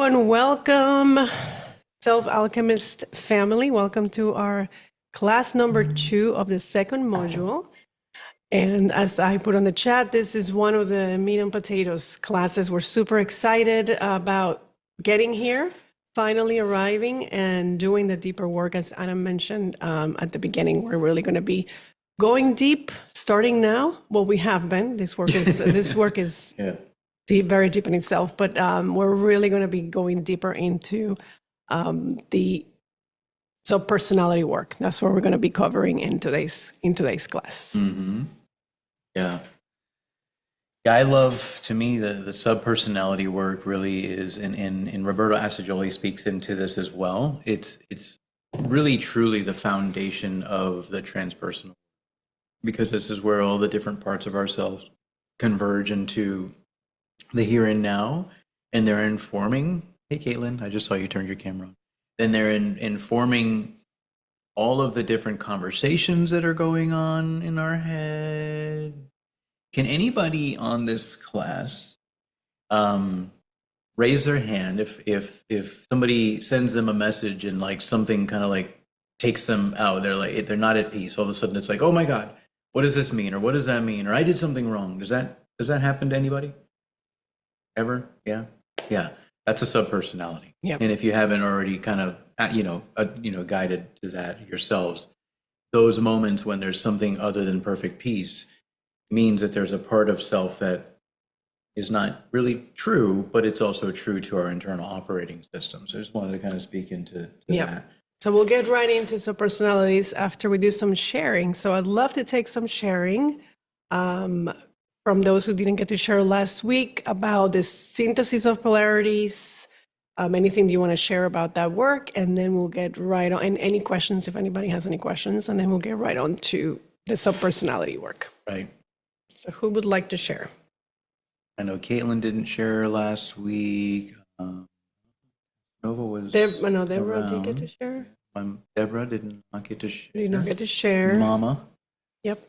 and welcome, Self Alchemist family. Welcome to our class number 2 of the second module. And as I put on the chat, this is one of the meat and potatoes classes. We're super excited about getting here, finally arriving and doing the deeper work. As Adam mentioned at the beginning, we're really going to be going deep starting now. Well, we have been. This work is Yeah. deep, very deep in itself, but we're really going to be going deeper into the subpersonality work. That's what we're going to be covering in today's class. Mm-hmm. Yeah. Yeah, I love, to me, the subpersonality work really is, and Roberto Assagioli speaks into this as well. It's really truly the foundation of the transpersonal, because this is where all the different parts of ourselves converge into the here and now, and they're informing. Hey, Caitlin, I just saw you turn your camera on. Then they're informing all of the different conversations that are going on in our head. Can anybody on this class raise their hand if somebody sends them a message and like something kind of like takes them out? They're not at peace. All of a sudden, it's like, oh my God, what does this mean, or what does that mean, or I did something wrong. Does that happen to anybody? Ever? Yeah. That's a subpersonality. Yep. And if you haven't already kind of guided to that yourselves, those moments when there's something other than perfect peace means that there's a part of self that is not really true, but it's also true to our internal operating system. So I just wanted to kind of speak into that. So we'll get right into subpersonalities after we do some sharing. So I'd love to take some sharing from those who didn't get to share last week about the synthesis of polarities, anything you want to share about that work, and then we'll get right on, and any questions if anybody has any questions, and then we'll get right on to the subpersonality work. Right. So who would like to share? I know Caitlin didn't share last week. Nova was Deborah did get to share. Deborah did not get to share. Did not get to share. Mama. Yep.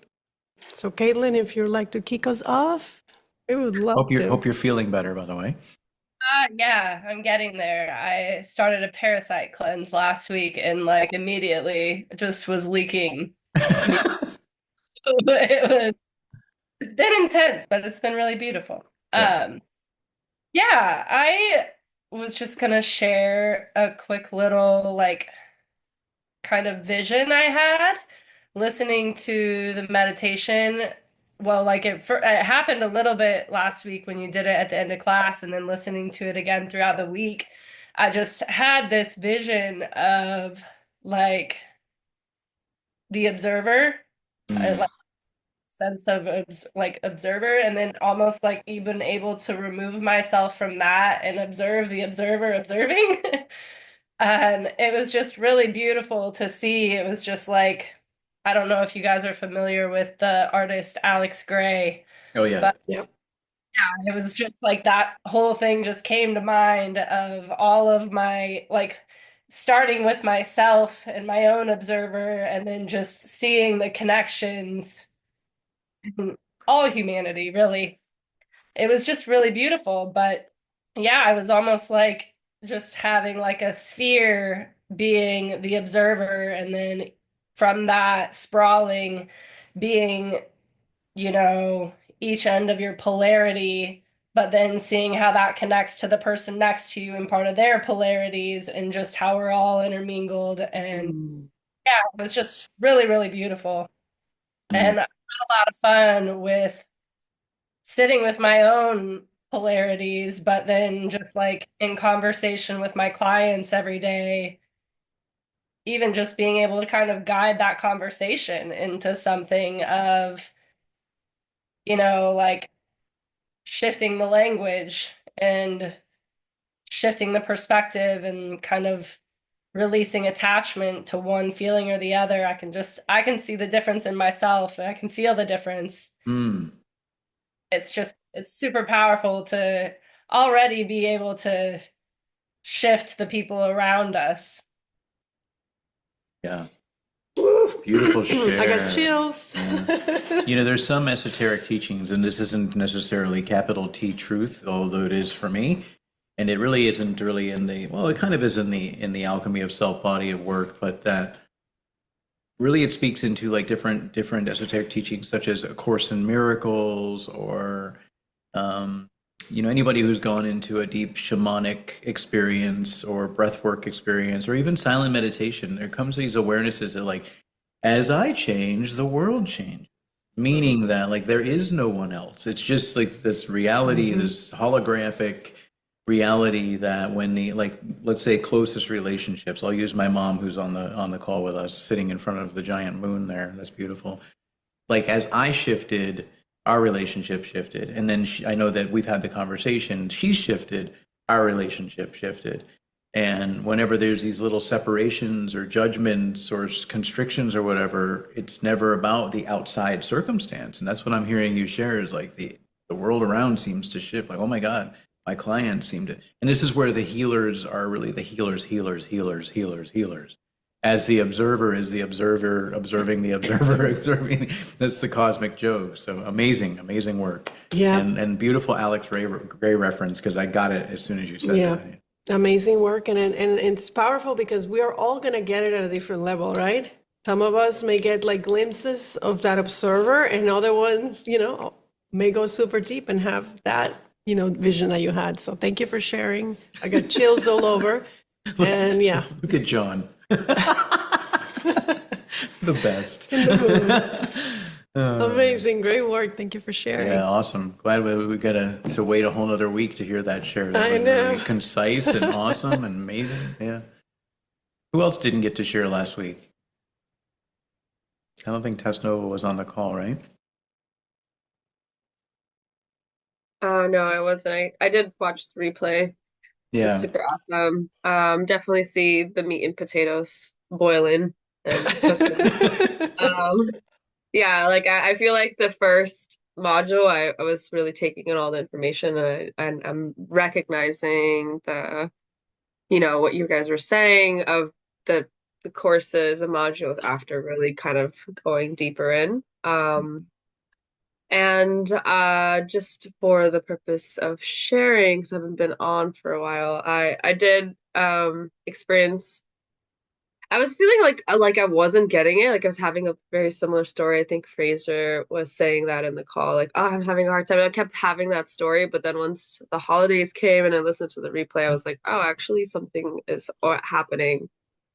So Caitlin, if you'd like to kick us off, we would love to. Hope you're feeling better, by the way. Yeah, I'm getting there. I started a parasite cleanse last week and like immediately just was leaking. It's been intense, but it's been really beautiful. Yeah. I was just gonna share a quick little like kind of vision I had listening to the meditation. Well, like it happened a little bit last week when you did it at the end of class, and then listening to it again throughout the week, I just had this vision of like the observer, like sense of like observer, and then almost like even able to remove myself from that and observe the observer observing. And it was just really beautiful to see. It was just like, I don't know if you guys are familiar with the artist Alex Gray. Oh, yeah. But Yep. yeah, it was just like that whole thing just came to mind of all of my, like, starting with myself and my own observer, and then just seeing the connections in all humanity, really. It was just really beautiful. But yeah, I was almost like just having like a sphere being the observer, and then from that sprawling being, each end of your polarity, but then seeing how that connects to the person next to you and part of their polarities, and just how we're all intermingled. And yeah, it was just really, really beautiful. And I had a lot of fun with sitting with my own polarities, but then just like in conversation with my clients every day, even just being able to kind of guide that conversation into something of, like shifting the language and shifting the perspective and kind of releasing attachment to one feeling or the other. I can see the difference in myself, and I can feel the difference. It's super powerful to already be able to shift the people around us. Yeah. Beautiful share. I got chills. Yeah. There's some esoteric teachings, and this isn't necessarily capital T truth, although it is for me, And it really isn't really in the, well, it kind of is in the Alchemy of Self body of work, but that really it speaks into like different esoteric teachings such as A Course in Miracles, or um, anybody who's gone into a deep shamanic experience or breathwork experience or even silent meditation, there comes these awarenesses that like, as I change, the world changes. Meaning that like there is no one else. It's just like this reality, this holographic reality that when the, like, let's say closest relationships, I'll use my mom who's on the call with us, sitting in front of the giant moon there. That's beautiful. Like as I shifted, our relationship shifted, and then I know that we've had the conversation. She shifted, our relationship shifted, and whenever there's these little separations or judgments or constrictions or whatever, it's never about the outside circumstance. And that's what I'm hearing you share is like the world around seems to shift. Like, oh my God, my clients seem to, and this is where the healers are really the healers. As the observer is the observer, observing the observer, observing. That's the cosmic joke. So amazing, amazing work. Yeah. And beautiful Alex Gray reference, because I got it as soon as you said Yeah. that. Amazing work. And it's powerful because we are all going to get it at a different level, right? Some of us may get like glimpses of that observer, and other ones, may go super deep and have that, vision that you had. So thank you for sharing. I got chills all over. And yeah. Look at John. The best. Amazing. Great work. Thank you for sharing. Yeah, awesome. Glad we got to wait a whole other week to hear that share. That I was know. really concise and awesome and amazing. Yeah. Who else didn't get to share last week? I don't think Tess Nova was on the call, right? Oh no, I wasn't. I did watch the replay. It was Yeah. super awesome. Definitely see the meat and potatoes boiling and cooking. Yeah, like I feel like the first module, I was really taking in all the information, and I'm recognizing what you guys were saying of the courses and modules after really kind of going deeper in. And just for the purpose of sharing, because I haven't been on for a while, I did experience. I was feeling like I wasn't getting it. Like I was having a very similar story. I think Fraser was saying that in the call, like, oh, I'm having a hard time. I kept having that story, but then once the holidays came and I listened to the replay, I was like, oh, actually something is happening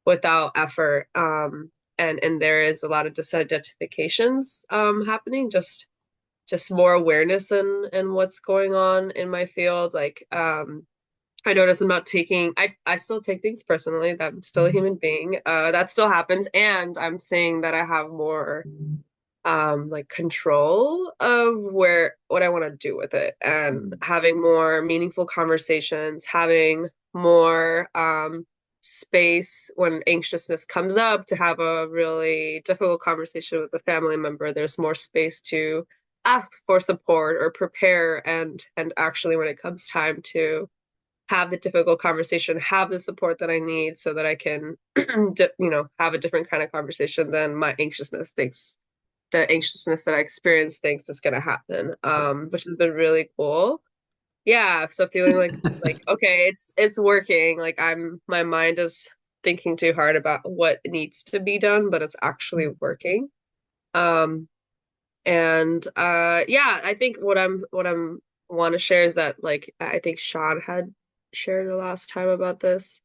without effort. And there is a lot of disidentifications happening, just more awareness in what's going on in my field. Like I notice I'm not taking I still take things personally. That I'm still a human being. That still happens. And I'm saying that I have more like control of what I want to do with it, and having more meaningful conversations, having more space when anxiousness comes up to have a really difficult conversation with a family member. There's more space to ask for support or prepare, and actually when it comes time to have the difficult conversation, have the support that I need so that I can have a different kind of conversation than the anxiousness that I experience thinks is going to happen, which has been really cool. Yeah, so feeling like okay, it's working. Like my mind is thinking too hard about what needs to be done, but it's actually working. Um, and yeah, I think what I'm want to share is that, like, I think Sean had shared the last time about this,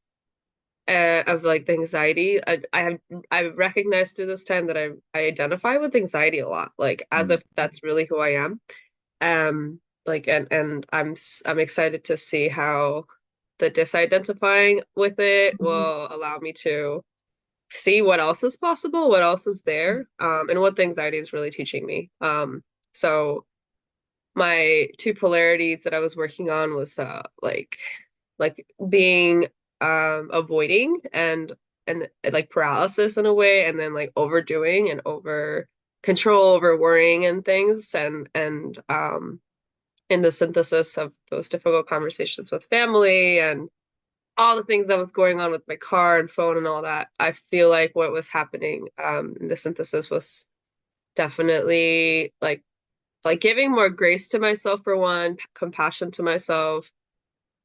of like the anxiety. I've recognized through this time that I identify with anxiety a lot, like as if that's really who I am. Like and I'm excited to see how the disidentifying with it will allow me to see what else is possible, what else is there, and what the anxiety is really teaching me. So my two polarities that I was working on was like being avoiding and like paralysis in a way, and then like overdoing and over control, over worrying and things, and in the synthesis of those difficult conversations with family and all the things that was going on with my car and phone and all that, I feel like what was happening in the synthesis was definitely like giving more grace to myself, for one, compassion to myself,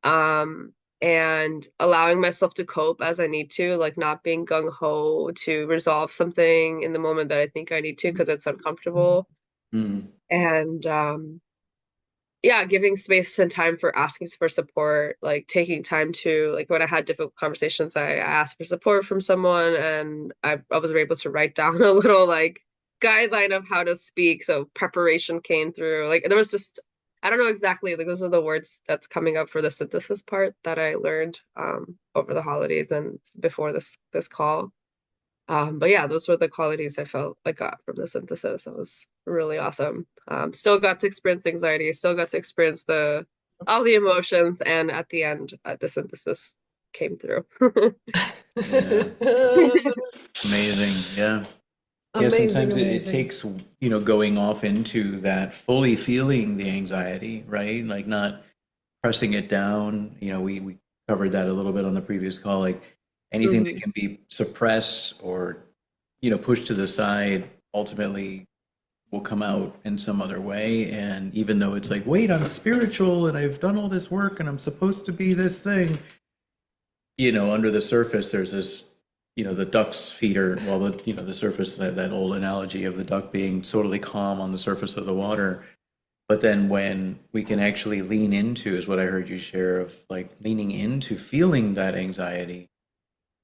um, and allowing myself to cope as I need to, like not being gung-ho to resolve something in the moment that I think I need to because it's uncomfortable. Mm. And yeah, giving space and time for asking for support, like taking time to, like when I had difficult conversations, I asked for support from someone, and I was able to write down a little like guideline of how to speak. So preparation came through. Like there was just, I don't know exactly, like those are the words that's coming up for the synthesis part that I learned over the holidays and before this call. But yeah, those were the qualities I felt I got from the synthesis. It was really awesome. Still got to experience anxiety, still got to experience the all the emotions, and at the end, the synthesis came through. Yeah. Amazing. Yeah. Yeah, Amazing, sometimes it amazing. takes, going off into that, fully feeling the anxiety, right? Like not pressing it down. We covered that a little bit on the previous call. Like anything that Mhm. can be suppressed or, pushed to the side ultimately will come out in some other way. And even though it's like, wait, I'm spiritual and I've done all this work and I'm supposed to be this thing, under the surface, there's this, the duck's feet are, well, the surface, that old analogy of the duck being totally calm on the surface of the water. But then when we can actually lean into, is what I heard you share, of like leaning into feeling that anxiety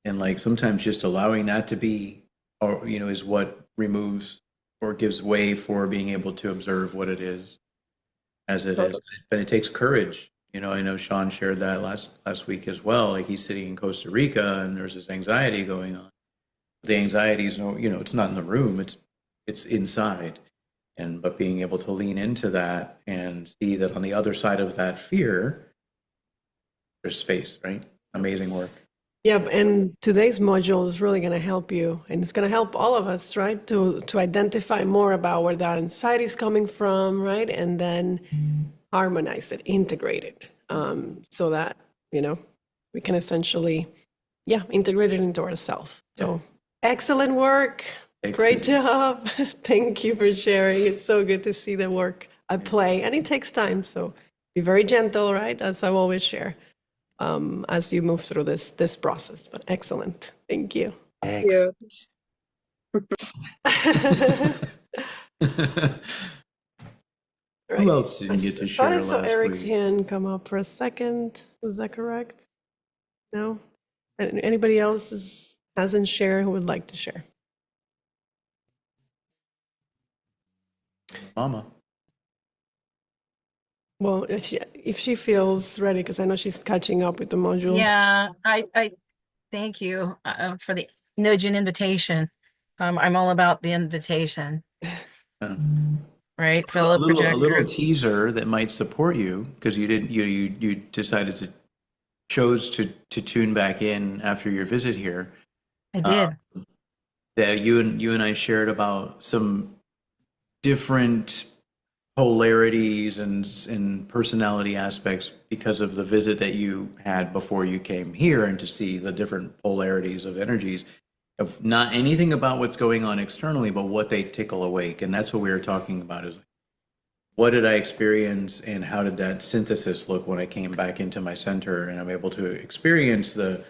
and like sometimes just allowing that to be, or, is what removes or gives way for being able to observe what it is as it is. Totally. But it takes courage. I know Sean shared that last week as well. Like he's sitting in Costa Rica and there's this anxiety going on. The anxiety is no, it's not in the room. It's inside. And but being able to lean into that and see that on the other side of that fear, there's space, right? Amazing work. Yep, and today's module is really going to help you, and it's going to help all of us, right, to identify more about where that anxiety is coming from, right, and then harmonize it, integrate it, so that we can essentially, yeah, integrate it into ourselves. So excellent work, great Excellent. job. Thank you for sharing. It's so good to see the work at play, and it takes time. So be very gentle, right, as I always share. As you move through this process. But excellent. Thank you. Yeah. Excellent. Who Right. else didn't get to Thought I share saw last Eric's week? hand come up for a second. Was that correct? No? Anybody else hasn't shared who would like to share? Mama. Well, if she feels ready, because I know she's catching up with the modules. Yeah, I thank you for the nudge and invitation. I'm all about the invitation, Uh, right? a Fellow little projectors. teaser that might support you because you didn't you decided to chose to tune back in after your visit here. I Uh, did. that you and I shared about some different polarities and personality aspects because of the visit that you had before you came here, and to see the different polarities of energies of not anything about what's going on externally, but what they tickle awake. And that's what we were talking about, is what did I experience and how did that synthesis look when I came back into my center and I'm able to experience the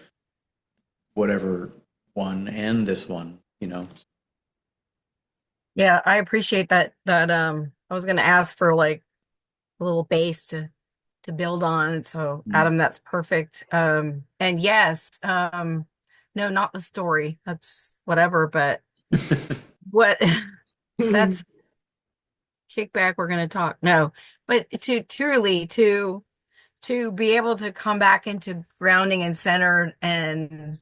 whatever one and this one. Yeah, I appreciate that I was gonna ask for like a little base to build on. So Mm. Adam, that's perfect. And yes, no, not the story. That's whatever, but what that's kickback, we're gonna talk. No, but to truly to be able to come back into grounding and center and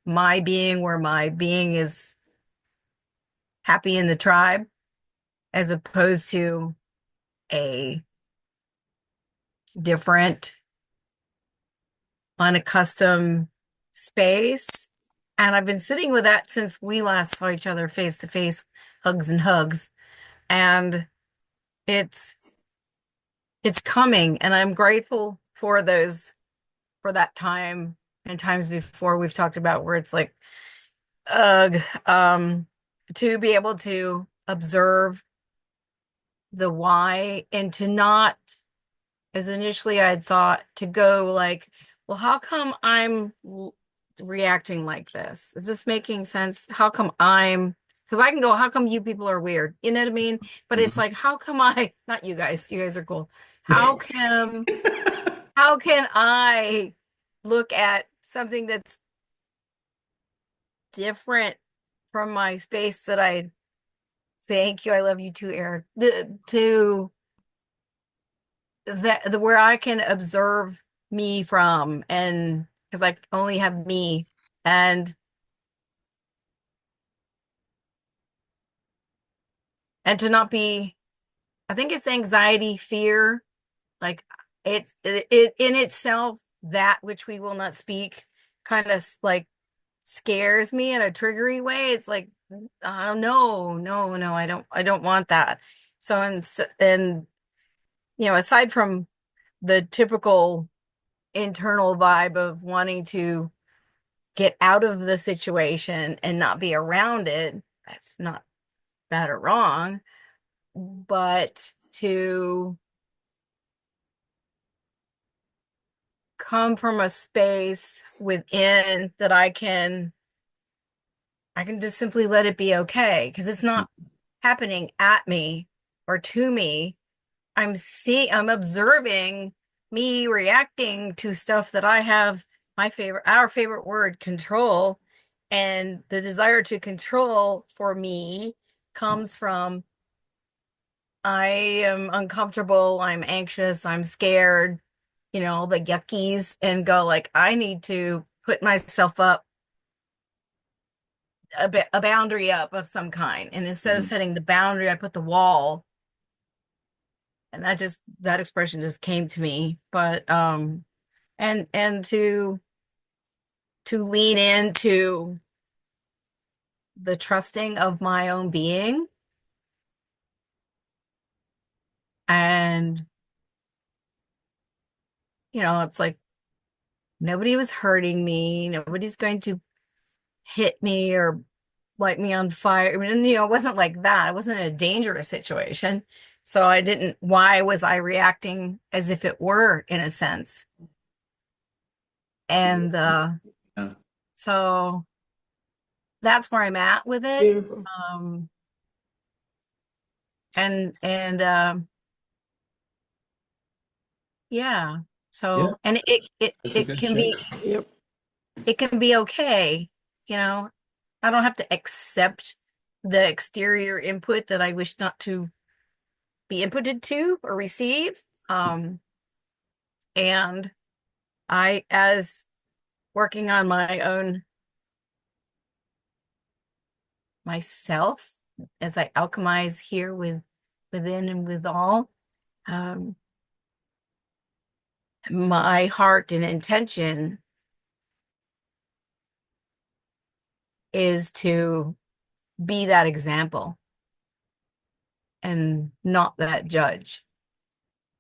my being where my being is happy in the tribe as opposed to a different unaccustomed space. And I've been sitting with that since we last saw each other face to face, hugs and hugs. And it's it's coming, and I'm grateful for those, for that time and times before we've talked about where it's like, ugh, to be able to observe the why and to not is initially I had thought to go like, well, how come I'm reacting like this? Is this making sense? How come because I can go, how come you people are weird? You know what I mean? But it's Mhm. like, how come not you guys are cool. How can, how can I look at something that's different from my space that I thank you, I love you too, Eric, to the where I can observe me from, and because I only have me, and to not be, I think it's anxiety, fear, like it in itself, that which we will not speak kind of like scares me in a triggery way. It's like, oh no, I don't want that. So and aside from the typical internal vibe of wanting to get out of the situation and not be around it, that's not bad or wrong, but to come from a space within that I can just simply let it be okay, because it's not happening at me or to me. I'm observing me reacting to stuff that I have our favorite word, control. And the desire to control for me comes from I am uncomfortable, I'm anxious, I'm scared, the yuckies, and go like, I need to put myself up a boundary up of some kind. And instead of Mhm. setting the boundary, I put the wall. And that expression just came to me. But and to lean into the trusting of my own being, and it's like nobody was hurting me, nobody's going to hit me or light me on fire. I mean, it wasn't like that. It wasn't a dangerous situation. So why was I reacting as if it were, in a sense? And Yeah. so that's where I'm at with it. Beautiful. Um, and yeah. Yeah, So, and that's a it good can share. be Yep. okay. I don't have to accept the exterior input that I wish not to be inputted to or receive. And as working on my own myself, as I alchemize here within and with all, um, my heart and intention is to be that example and not that judge.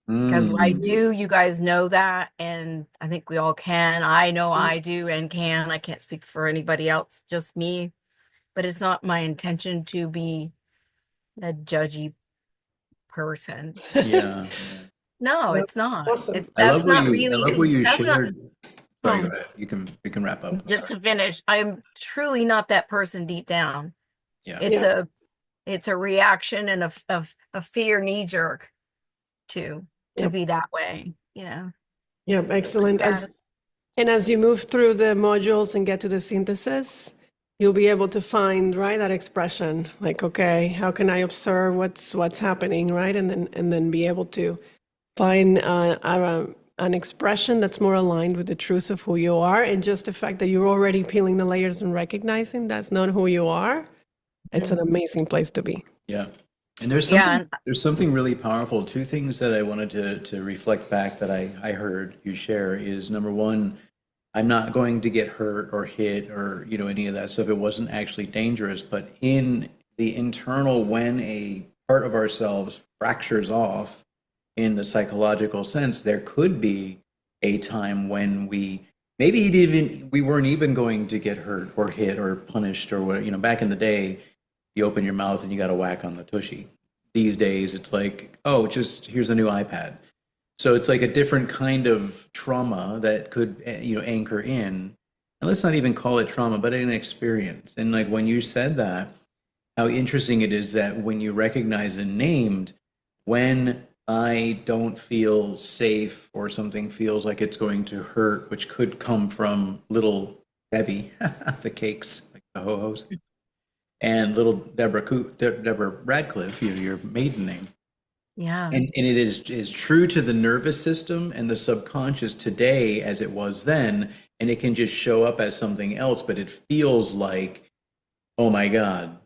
Because I Mm. do, you guys know that, and I think we all can. I know I do and can. I can't speak for anybody else, just me. But it's not my intention to be a judgy person. Yeah. No, Yep. it's not. Awesome. It's that's not I really, love what you that's not, shared. Sorry, go um, ahead. We can wrap up. I'm just sorry. to finish, I'm truly not that person deep down. Yeah. It's Yeah. a reaction and a fear knee jerk to Yep. be that way. Yep. Excellent. Yeah. As you move through the modules and get to the synthesis, you'll be able to find, right, that expression, like, okay, how can I observe what's happening, right? And then be able to find an expression that's more aligned with the truth of who you are. And just the fact that you're already peeling the layers and recognizing that's not who you are, it's an amazing place to be. Yeah. And there's Yeah, something really powerful. Two things that I wanted to reflect back that I heard you share is number one, I'm not going to get hurt or hit or, any of that stuff. It wasn't actually dangerous, but in the internal, when a part of ourselves fractures off in the psychological sense, there could be a time when we weren't even going to get hurt or hit or punished or whatever. Back in the day, you open your mouth and you got a whack on the tushy. These days, it's like, oh, just here's a new iPad. So it's like a different kind of trauma that could, anchor in. And let's not even call it trauma, but an experience. And like when you said that, how interesting it is that when you recognize and named, when I don't feel safe or something feels like it's going to hurt, which could come from little Debbie, the cakes, like the ho-hos, and little Deborah Radcliffe, your maiden name. Yeah. And it is true to the nervous system and the subconscious today as it was then, and it can just show up as something else, but it feels like, oh my God,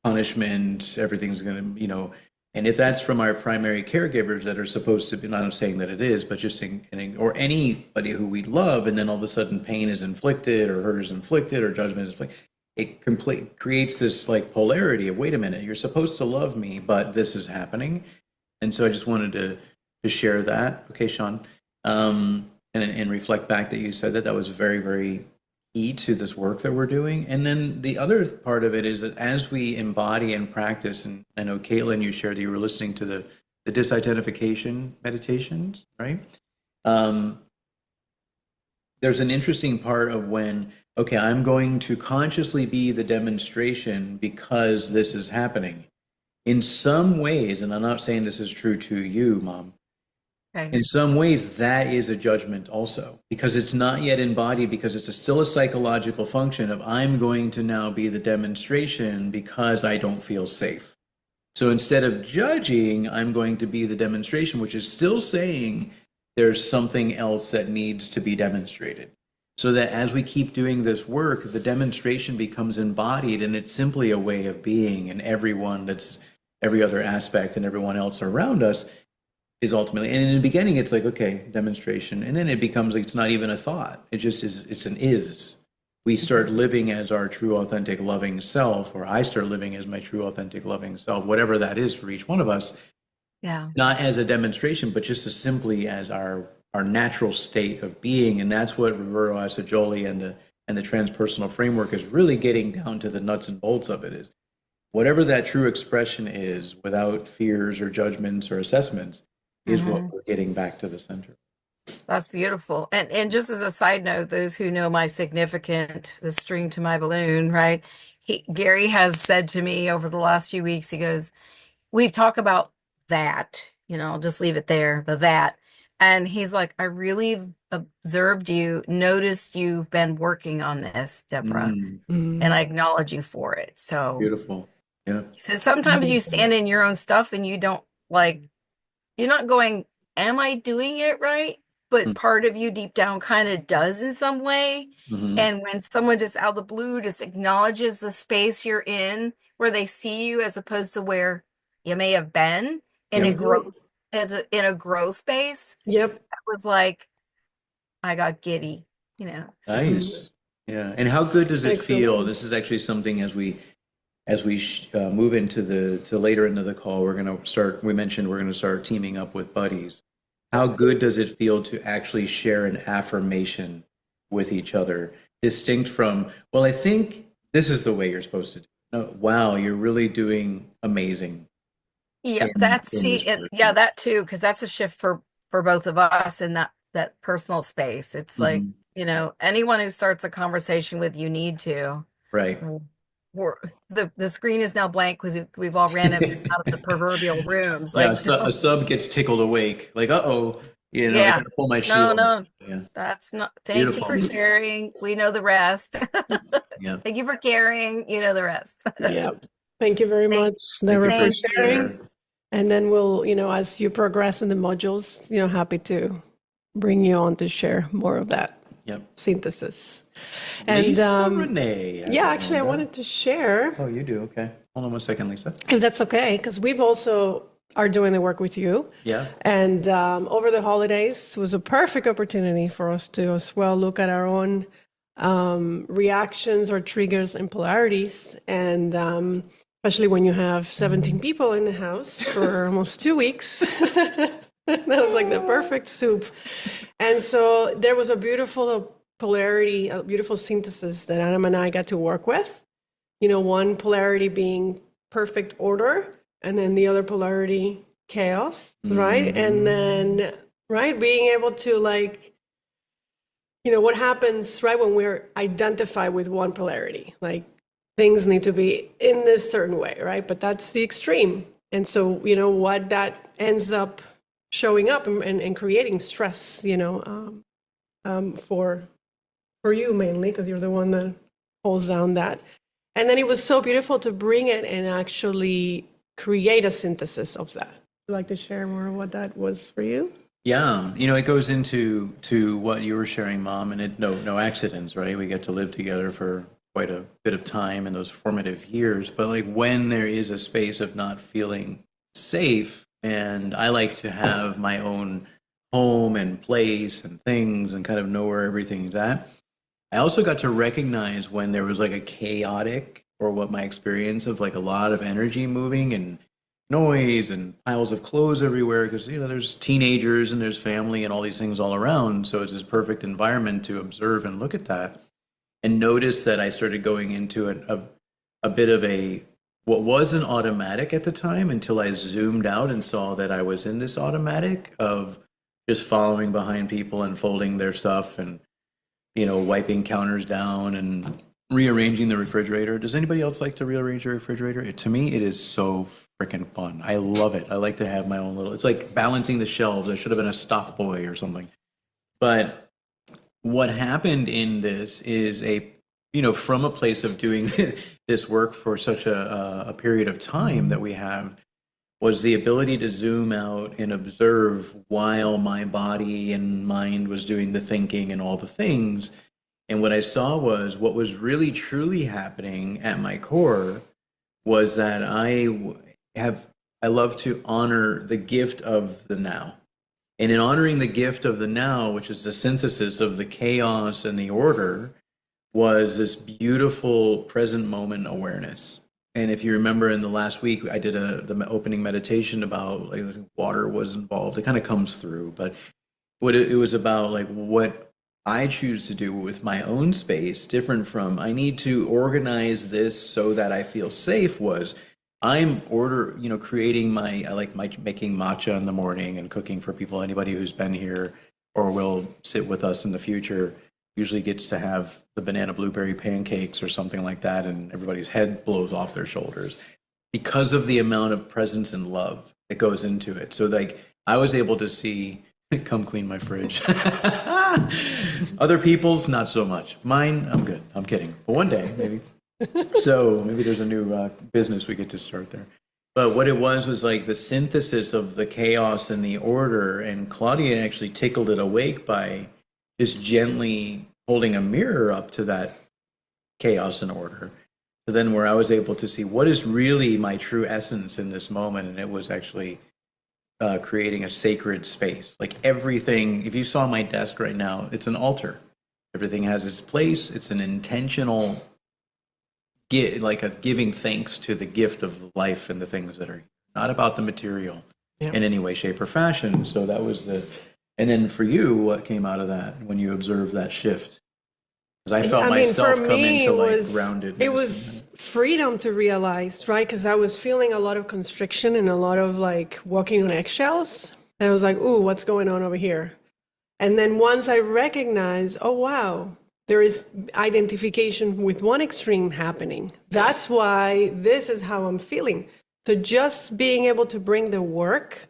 punishment, everything's going to, and if that's from our primary caregivers that are supposed to be, not saying that it is, but just or anybody who we love, and then all of a sudden pain is inflicted or hurt is inflicted or judgment is inflicted, it creates this like polarity of, wait a minute, you're supposed to love me, but this is happening. And so I just wanted to share that. Okay, Sean. And reflect back that you said that was very, very key to this work that we're doing. And then the other part of it is that as we embody and practice, and I know Caitlin, you shared that you were listening to the disidentification meditations, right? There's an interesting part of when, okay, I'm going to consciously be the demonstration because this is happening. In some ways, and I'm not saying this is true to you, Mom, Okay. in some ways that is a judgment also, because it's not yet embodied, because it's still a psychological function of I'm going to now be the demonstration because I don't feel safe. So instead of judging, I'm going to be the demonstration, which is still saying there's something else that needs to be demonstrated. So that as we keep doing this work, the demonstration becomes embodied, and it's simply a way of being, and every other aspect and everyone else around us is ultimately, and in the beginning it's like, okay, demonstration, and then it becomes like it's not even a thought, it just is, it's an is. We start living as our true authentic loving self, or I start living as my true authentic loving self, whatever that is for each one of us. Yeah. Not as a demonstration, but just as simply as our natural state of being. And that's what Roberto Assagioli and the transpersonal framework is really getting down to the nuts and bolts of it, is whatever that true expression is, without fears or judgments or assessments, is what we're getting back to the center. That's beautiful. And just as a side note, those who know my significant, the string to my balloon, right? Gary has said to me over the last few weeks, he goes, we've talked about that, I'll just leave it there, that. And he's like, I really observed you, noticed you've been working on this, Deborah, and I acknowledge you for it. So Beautiful. Yeah. he says sometimes you stand in your own stuff and you don't you're not going, am I doing it right? But part of you deep down kind of does in some way. And when someone just out of the blue just acknowledges the space you're in, where they see you as opposed to where you may have been in a growth in a growth space. Yep. That was like, I got giddy, So. Nice. Yeah. And how good does it feel? This is actually something as we move into to later into the call, we mentioned we're going to start teaming up with buddies. How good does it feel to actually share an affirmation with each other, distinct from, well, I think this is the way you're supposed to do it. No, wow, you're really doing amazing. Yeah, that too, because that's a shift for both of us in that personal space. It's like, anyone who starts a conversation with you need to. Right. The screen is now blank because we've all ran out of the proverbial rooms. Yeah, a sub gets tickled awake. Like, I gotta pull my shield. No, that's not. Thank you for sharing. We know the rest. Yeah. Thank you for caring. You know the rest. Yeah. Thank you very much, Deborah, for sharing. And then we'll, as you progress in the modules, happy to bring you on to share more of that synthesis. And Lisa Renee. Actually, I wanted to share. Oh, you do? Okay. Hold on one second, Lisa. If that's okay, because we've also are doing the work with you. Yeah. And over the holidays was a perfect opportunity for us to as well look at our own reactions or triggers and polarities. And especially when you have 17 people in the house for almost 2 weeks. That was like the perfect soup. And so there was a beautiful polarity, a beautiful synthesis that Adam and I got to work with. One polarity being perfect order, and then the other polarity, chaos, right? And then right? Being able to like, what happens, right, when we're identified with one polarity, like things need to be in this certain way, right? But that's the extreme. And so, what that ends up showing up and creating stress, for you mainly, because you're the one that holds down that. And then it was so beautiful to bring it and actually create a synthesis of that. Would you like to share more of what that was for you? Yeah, it goes into what you were sharing, Mom, and no accidents, right? We get to live together for quite a bit of time in those formative years. But like when there is a space of not feeling safe, and I like to have my own home and place and things and kind of know where everything's at. I also got to recognize when there was like a chaotic, or what my experience of like a lot of energy moving and noise and piles of clothes everywhere, because there's teenagers and there's family and all these things all around. So it's this perfect environment to observe and look at that, and notice that I started going into a bit of what was an automatic at the time, until I zoomed out and saw that I was in this automatic of just following behind people and folding their stuff and wiping counters down and rearranging the refrigerator. Does anybody else like to rearrange the refrigerator? To me, it is so freaking fun. I love it. I like to have my own it's like balancing the shelves. I should have been a stock boy or something. But what happened in this is from a place of doing this work for such a period of time that we have, was the ability to zoom out and observe while my body and mind was doing the thinking and all the things. And what I saw was what was really truly happening at my core was that I love to honor the gift of the now. And in honoring the gift of the now, which is the synthesis of the chaos and the order, was this beautiful present moment awareness. And if you remember in the last week, I did the opening meditation about like water was involved. It kind of comes through, but what it was about, like what I choose to do with my own space, different from I need to organize this so that I feel safe, was I'm creating I like making matcha in the morning and cooking for people. Anybody who's been here or will sit with us in the future usually gets to have the banana blueberry pancakes or something like that, and everybody's head blows off their shoulders because of the amount of presence and love that goes into it. So like I was able to see, come clean my fridge. Other people's, not so much. Mine, I'm good. I'm kidding. But one day, maybe. So maybe there's a new business we get to start there. But what it was like the synthesis of the chaos and the order, and Claudia actually tickled it awake by just gently holding a mirror up to that chaos and order. But then where I was able to see what is really my true essence in this moment, and it was actually creating a sacred space. Like everything, if you saw my desk right now, it's an altar. Everything has its place. It's an intentional like a giving thanks to the gift of life and the things that are not about the material in any way, shape, or fashion. So that was and then for you, what came out of that when you observed that shift? Because I felt myself come into like grounded. It was freedom to realize, right? Because I was feeling a lot of constriction and a lot of like walking on eggshells. And I was like, ooh, what's going on over here? And then once I recognized, oh, wow, there is identification with one extreme happening. That's why this is how I'm feeling. So just being able to bring the work,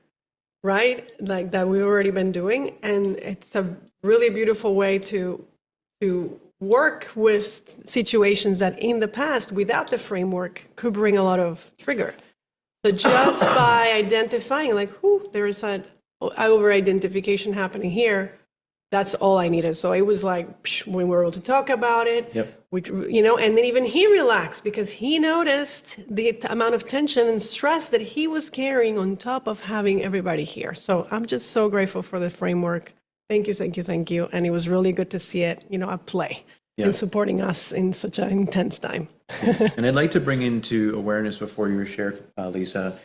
right, like that we've already been doing, and it's a really beautiful way to work with situations that in the past, without the framework, could bring a lot of trigger. So just by identifying, like, there is an over-identification happening here, that's all I needed. So it was like, when we were able to talk about it, and then even he relaxed because he noticed the amount of tension and stress that he was carrying on top of having everybody here. So I'm just so grateful for the framework. Thank you, thank you, thank you. And it was really good to see it, at play and supporting us in such an intense time. And I'd like to bring into awareness before you share, Lisa,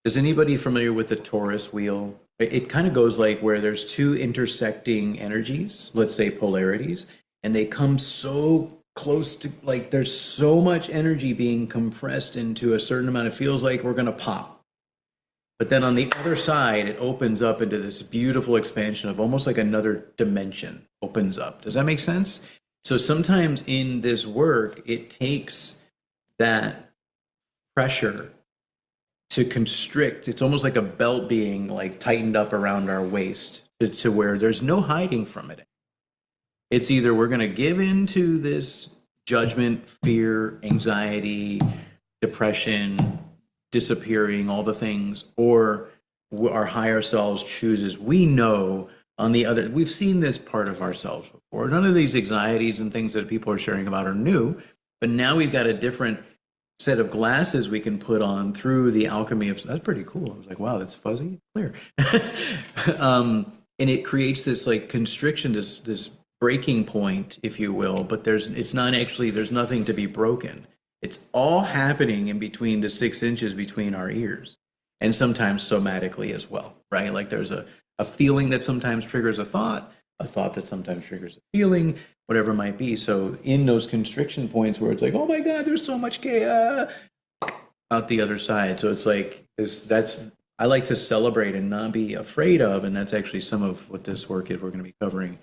is anybody familiar with the torus wheel? It kind of goes like where there's two intersecting energies, let's say polarities, and they come so close to, like, there's so much energy being compressed into a certain amount. It feels like we're going to pop. But then on the other side, it opens up into this beautiful expansion of almost like another dimension opens up. Does that make sense? So sometimes in this work, it takes that pressure to constrict. It's almost like a belt being like tightened up around our waist to where there's no hiding from it. It's either we're going to give into this judgment, fear, anxiety, depression, disappearing, all the things, or our higher selves chooses. We know on the other, we've seen this part of ourselves before. None of these anxieties and things that people are sharing about are new, but now we've got a different set of glasses we can put on through the alchemy of. That's pretty cool. I was like, wow, that's fuzzy, clear. And it creates this like constriction, this breaking point, if you will, but it's not actually, there's nothing to be broken. It's all happening in between the 6 inches between our ears, and sometimes somatically as well, right? Like there's a feeling that sometimes triggers a thought that sometimes triggers a feeling, whatever it might be. So in those constriction points where it's like, oh my God, there's so much chaos out the other side. So it's like I like to celebrate and not be afraid of, and that's actually some of what this work is we're going to be covering.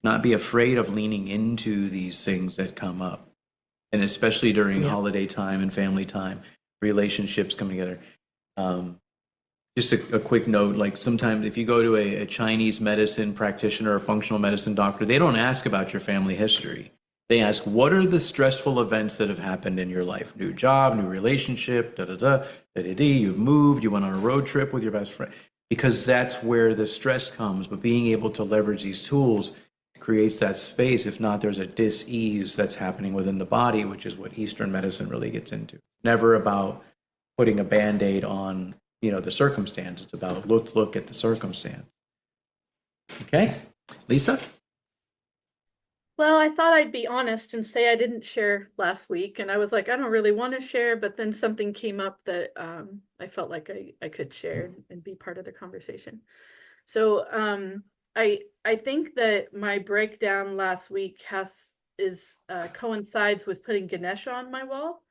Not be afraid of leaning into these things that come up. And especially during holiday time and family time, relationships coming together. Just a quick note, like sometimes if you go to a Chinese medicine practitioner or functional medicine doctor, they don't ask about your family history. They ask, what are the stressful events that have happened in your life? New job, new relationship, you've moved, you went on a road trip with your best friend. Because that's where the stress comes. But being able to leverage these tools creates that space. If not, there's a dis-ease that's happening within the body, which is what Eastern medicine really gets into. Never about putting a Band-Aid on, the circumstance. It's about let's look at the circumstance. Okay, Lisa? Well, I thought I'd be honest and say I didn't share last week, and I was like, I don't really want to share, but then something came up that I felt like I could share and be part of the conversation. So I think that my breakdown last week coincides with putting Ganesha on my wall.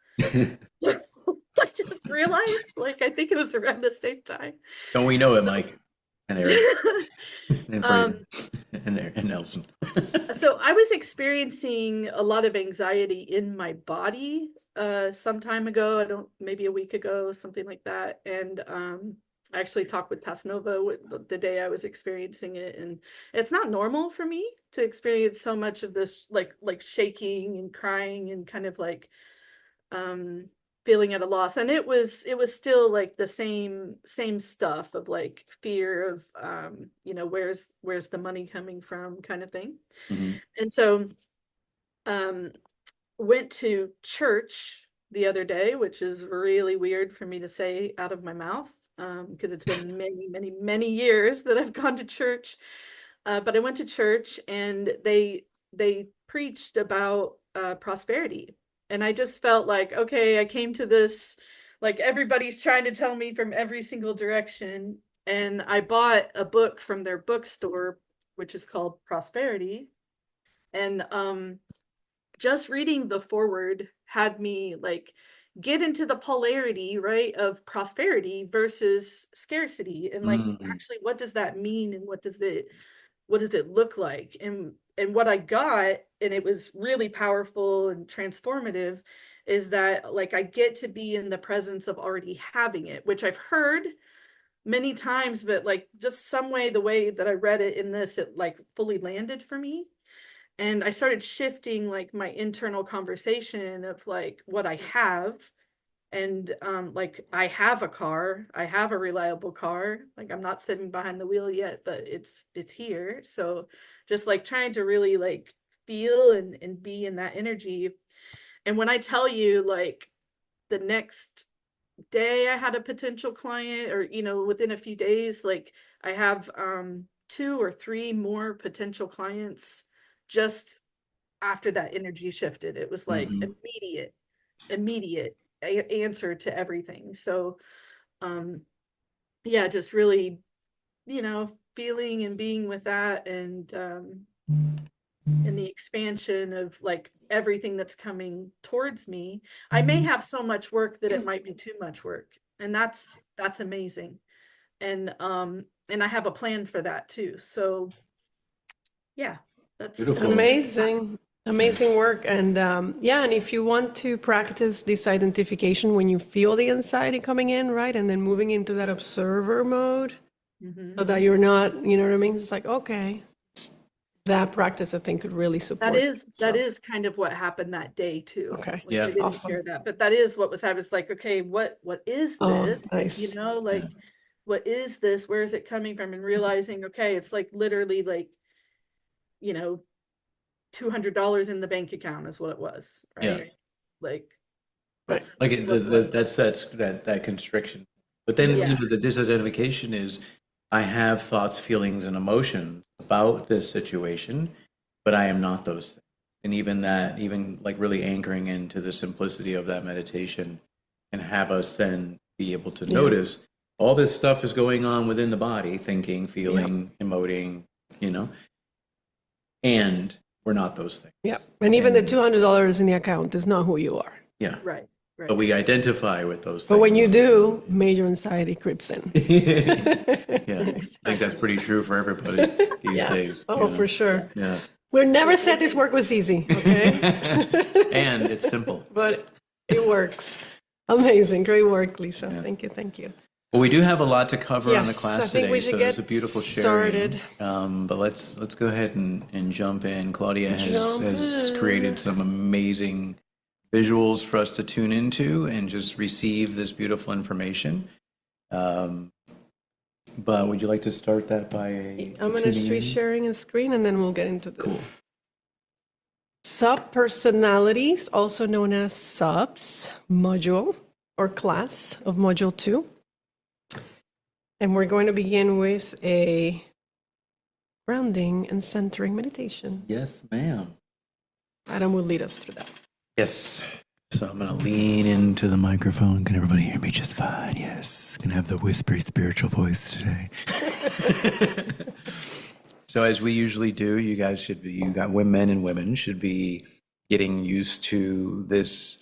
I just realized, I think it was around the same time. Don't we know it, Mike and Eric and Freddie and Nelson? So I was experiencing a lot of anxiety in my body some time ago. Maybe a week ago, something like that. And I actually talked with Tasnova the day I was experiencing it, and it's not normal for me to experience so much of this, like shaking and crying and kind of like feeling at a loss. And it was still like the same stuff of like fear of where's the money coming from kind of thing. Mm-hmm. And so went to church the other day, which is really weird for me to say out of my mouth. Because it's been many years that I've gone to church, but I went to church and they preached about prosperity, and I just felt like, okay, I came to this, like everybody's trying to tell me from every single direction, and I bought a book from their bookstore, which is called Prosperity, and just reading the foreword had me like get into the polarity, right, of prosperity versus scarcity, and like actually what does that mean, and what does it look like, and what I got, and it was really powerful and transformative, is that like I get to be in the presence of already having it, which I've heard many times, but like just some way, the way that I read it in this, it like fully landed for me. And I started shifting like my internal conversation of like what I have. And like I have a car, I have a reliable car. Like I'm not sitting behind the wheel yet, but it's here. So just like trying to really like feel and be in that energy. And when I tell you, like the next day I had a potential client, or within a few days, like I have 2 or 3 more potential clients just after that energy shifted. It was like immediate answer to everything. So just really feeling and being with that, and the expansion of like everything that's coming towards me. I may have so much work that it might be too much work, and that's amazing. and I have a plan for that too. So yeah, that's Beautiful. Amazing, amazing work. And yeah, and if you want to practice this identification when you feel the anxiety coming in, right, and then moving into that observer mode, so that you're not, you know what I mean? It's like, okay, that practice I think could really support. that is kind of what happened that day too. Okay. Like, Yeah. I didn't Awesome. share that, but that is what was, I was like, okay, what is Oh, this? nice. You know, like, what is this? Where is it coming from? And realizing, okay, it's like literally like, you know, $200 in the bank account is what it was, right? Yeah. Like, Right. that's Like what it was. that's that constriction. But then Yeah. you know, the disidentification is I have thoughts, feelings, and emotions about this situation, but I am not those things. And even that, even like really anchoring into the simplicity of that meditation can have us then be able to notice all this stuff is going on within the body, thinking, feeling, emoting, you know, and we're not those things. Yeah. And even the $200 in the account is not who you are. Yeah. Right. Right. But we identify with those things. But when you do, major anxiety creeps in. Yeah, I think that's pretty true for everybody these days. Oh, you know? for sure. Yeah. We never said this work was easy, okay? And it's simple. But it works. Amazing. Great work, Lisa. Thank you. Thank you. Well, we do have a lot to cover on the Yes, class I think today, we should so it was get a beautiful sharing. started. But let's go ahead and jump in. Claudia Jump has in. created some amazing visuals for us to tune into and just receive this beautiful information. But would you like to start that by I'm going to tuning be in? sharing a screen and then we'll get into the Cool. Subpersonalities, also known as subs module or class of module 2. And we're going to begin with a grounding and centering meditation. Yes, ma'am. Adam will lead us through that. Yes. So I'm going to lean into the microphone. Can everybody hear me just fine? Yes. Going to have the whispery spiritual voice today. So as we usually do, you guys should be, you got men and women should be getting used to this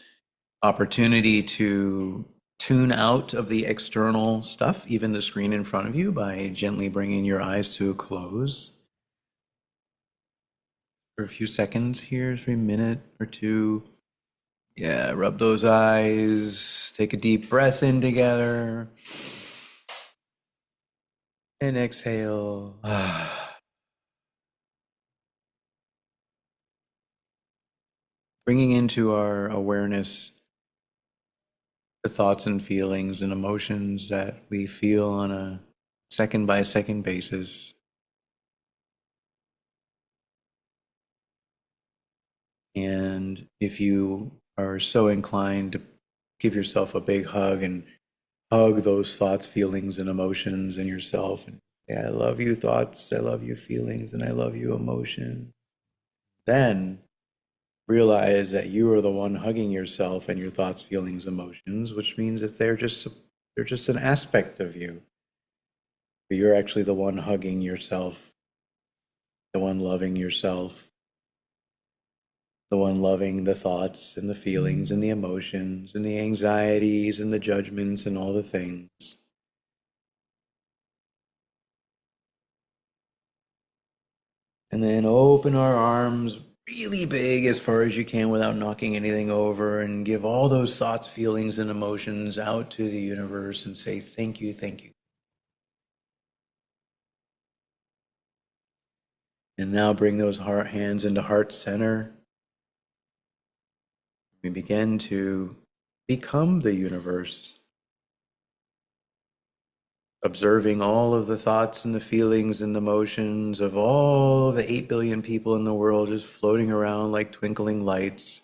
opportunity to tune out of the external stuff, even the screen in front of you, by gently bringing your eyes to a close for a few seconds here, for a minute or two. Yeah, rub those eyes, take a deep breath in together, and exhale. Bringing into our awareness the thoughts and feelings and emotions that we feel on a second by second basis. And if you are so inclined to give yourself a big hug and hug those thoughts, feelings, and emotions in yourself. And yeah, I love you thoughts, I love you feelings, and I love you emotion. Then realize that you are the one hugging yourself and your thoughts, feelings, emotions, which means that they're just an aspect of you. But you're actually the one hugging yourself, the one loving yourself, the one loving the thoughts and the feelings and the emotions and the anxieties and the judgments and all the things. And then open our arms really big as far as you can without knocking anything over, and give all those thoughts, feelings, and emotions out to the universe and say, thank you, thank you. And now bring those hands into heart center. We begin to become the universe, observing all of the thoughts and the feelings and the emotions of all the 8 billion people in the world just floating around like twinkling lights,